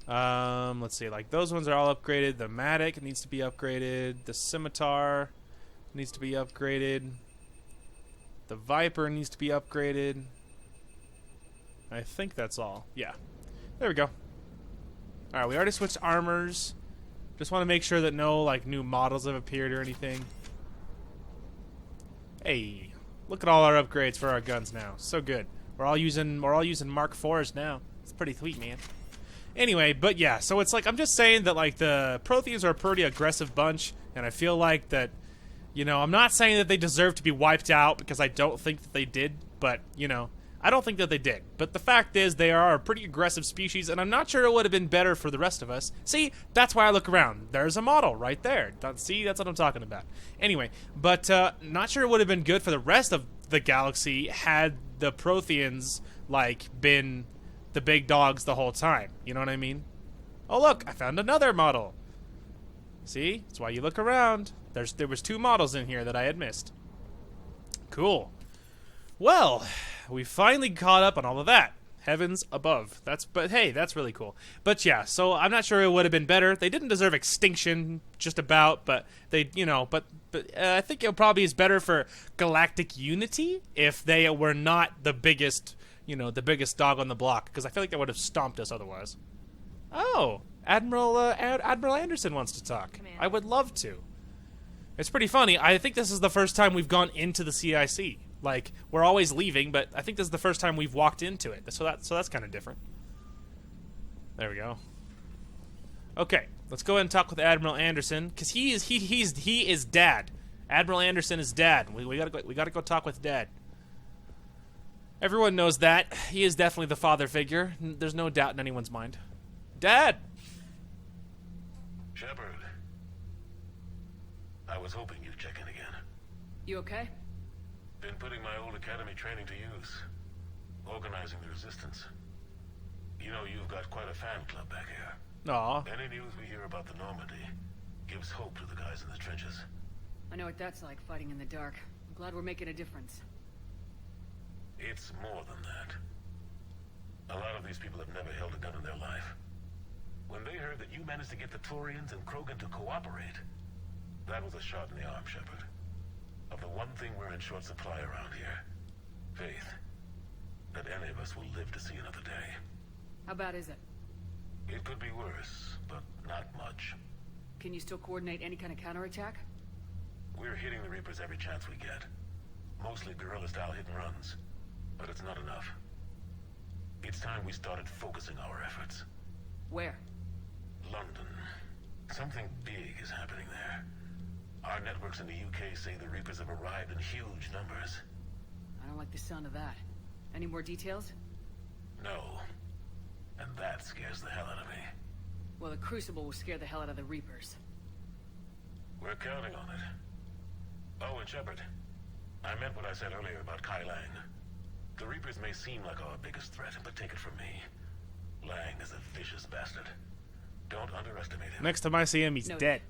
Let's see, like those ones are all upgraded. The Matic needs to be upgraded. The Scimitar needs to be upgraded. The Viper needs to be upgraded. I think that's all. Yeah. There we go. Alright, we already switched armors. Just want to make sure that no, like, new models have appeared or anything. Hey, look at all our upgrades for our guns now. So good. We're all using Mark IVs now. It's pretty sweet, man. Anyway, but yeah, so it's like, I'm just saying that, like, the Protheans are a pretty aggressive bunch, and I feel like that, you know, I'm not saying that they deserve to be wiped out, because I don't think that they did, but, you know, I don't think that they did. But the fact is, they are a pretty aggressive species, and I'm not sure it would have been better for the rest of us. See, that's why I look around. There's a model right there. See, that's what I'm talking about. Anyway, but not sure it would have been good for the rest of the galaxy had the Protheans, like, been the big dogs the whole time. You know what I mean? Oh, look, I found another model. See? That's why you look around. There was 2 models in here that I had missed. Cool. Well, we finally caught up on all of that. Heavens above. But hey, that's really cool. But yeah, so I'm not sure it would have been better. They didn't deserve extinction, just about, but they, you know, but I think it probably is better for galactic unity if they were not the biggest, you know, the biggest dog on the block, because I feel like they would have stomped us otherwise. Oh, Admiral Anderson wants to talk. I would love to. It's pretty funny. I think this is the first time we've gone into the CIC. Like, we're always leaving, but I think this is the first time we've walked into it. So that's kind of different. There we go. Okay, let's go ahead and talk with Admiral Anderson, because he is Dad. Admiral Anderson is Dad. We gotta go talk with Dad. Everyone knows that. He is definitely the father figure. There's no doubt in anyone's mind. Dad! Shepard. I was hoping you'd check in again. You okay? Been putting my old academy training to use. Organizing the resistance. You know, you've got quite a fan club back here. Aw. Any news we hear about the Normandy gives hope to the guys in the trenches. I know what that's like, fighting in the dark. I'm glad we're making a difference. It's more than that. A lot of these people have never held a gun in their life. When they heard that you managed to get the Turians and Krogan to cooperate, that was a shot in the arm, Shepard. Of the one thing we're in short supply around here. Faith. That any of us will live to see another day. How bad is it? It could be worse, but not much. Can you still coordinate any kind of counterattack? We're hitting the Reapers every chance we get. Mostly guerrilla-style hit-and-runs. But it's not enough. It's time we started focusing our efforts. Where? London. Something big is happening there. Our networks in the UK say the Reapers have arrived in huge numbers. I don't like the sound of that. Any more details? No. And that scares the hell out of me. Well, the Crucible will scare the hell out of the Reapers. We're counting on it. Oh, and Shepard, I meant what I said earlier about Kai Lang. The Reapers may seem like our biggest threat, but take it from me. Lang is a vicious bastard. Don't underestimate him. Next time I see him, he's dead.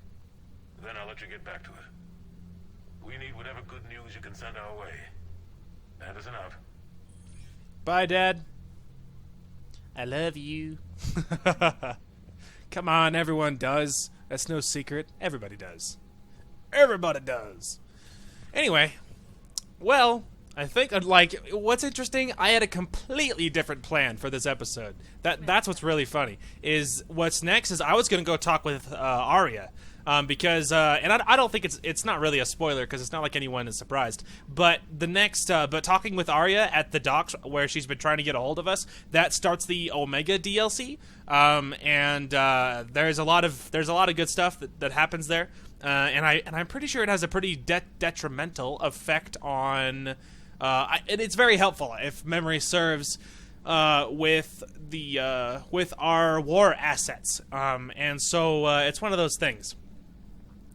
Then I'll let you get back to it. We need whatever good news you can send our way. That is enough. Bye, Dad. I love you. Come on, everyone does. That's no secret. Everybody does. Everybody does. Anyway, well, I think, like, what's interesting, I had a completely different plan for this episode. That's what's really funny, is what's next is I was going to go talk with Arya. Because, and I don't think it's not really a spoiler because it's not like anyone is surprised. But the next, but talking with Arya at the docks where she's been trying to get a hold of us, that starts the Omega DLC. And there's a lot of good stuff that happens there. And I'm pretty sure it has a pretty detrimental effect on. And it's very helpful if memory serves. With our war assets. And so it's one of those things.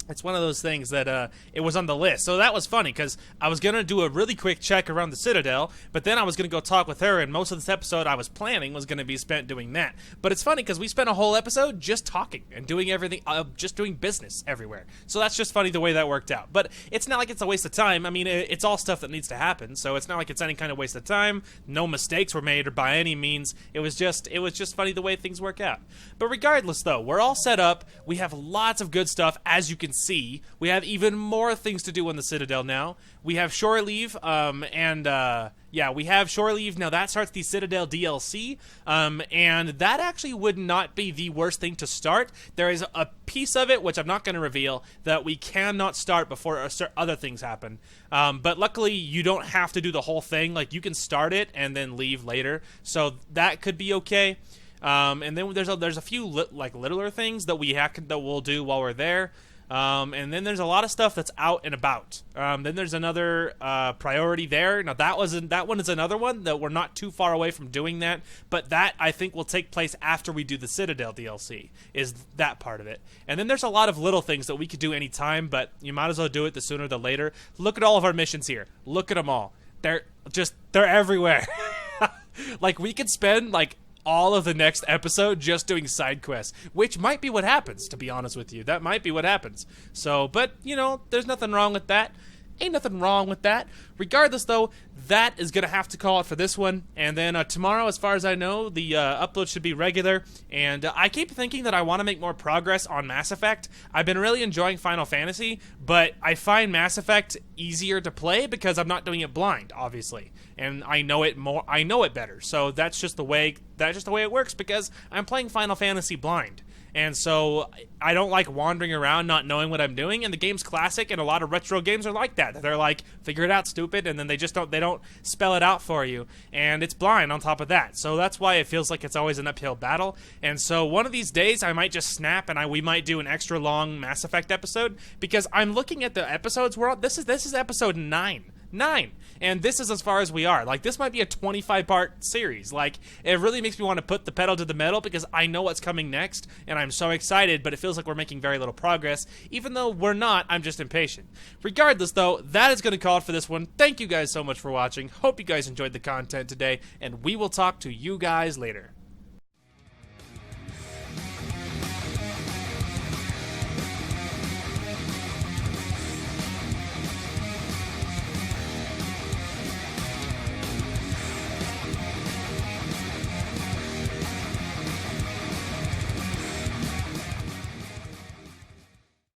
It's one of those things that it was on the list. So that was funny because I was going to do a really quick check around the Citadel, but then I was going to go talk with her, and most of this episode I was planning was going to be spent doing that. But it's funny because we spent a whole episode just talking and doing everything, just doing business everywhere. So that's just funny the way that worked out. But it's not like it's a waste of time. I mean, it's all stuff that needs to happen, so it's not like it's any kind of waste of time. No mistakes were made or by any means. It was just funny the way things work out. But regardless, though, we're all set up. We have lots of good stuff, as you can see. We have even more things to do in the Citadel now. We have shore leave, we have shore leave. Now that starts the Citadel DLC, and that actually would not be the worst thing to start. There is a piece of it, which I'm not going to reveal, that we cannot start before other things happen. But luckily, you don't have to do the whole thing. Like, you can start it and then leave later, so that could be okay. And then there's a few littler things that we'll do while we're there. And then there's a lot of stuff that's out and about. Then there's another priority there. Now that one is another one that we're not too far away from doing that, but that I think will take place after we do the Citadel DLC, is that part of it. And then there's a lot of little things that we could do anytime, but you might as well do it the sooner the later. Look at all of our missions here. Look at them all. They're everywhere. Like, we could spend like all of the next episode just doing side quests, which might be what happens, to be honest with you. That might be what happens. So, but, there's nothing wrong with that. Ain't nothing wrong with that. Regardless, though, that is going to have to call it for this one. And then tomorrow, as far as I know, the upload should be regular. And I keep thinking that I want to make more progress on Mass Effect. I've been really enjoying Final Fantasy, but I find Mass Effect easier to play because I'm not doing it blind, obviously. And I know it better. So that's just the way it works because I'm playing Final Fantasy blind. And so I don't like wandering around not knowing what I'm doing, and the game's classic, and a lot of retro games are like that. They're like, figure it out, stupid, and then they don't spell it out for you, and it's blind on top of that. So that's why it feels like it's always an uphill battle. And so one of these days I might just snap and we might do an extra long Mass Effect episode, because I'm looking at the episodes this is episode 9. And this is as far as we are. Like, this might be a 25-part series. Like, it really makes me want to put the pedal to the metal because I know what's coming next, and I'm so excited, but it feels like we're making very little progress. Even though we're not, I'm just impatient. Regardless, though, that is going to call it for this one. Thank you guys so much for watching. Hope you guys enjoyed the content today, and we will talk to you guys later.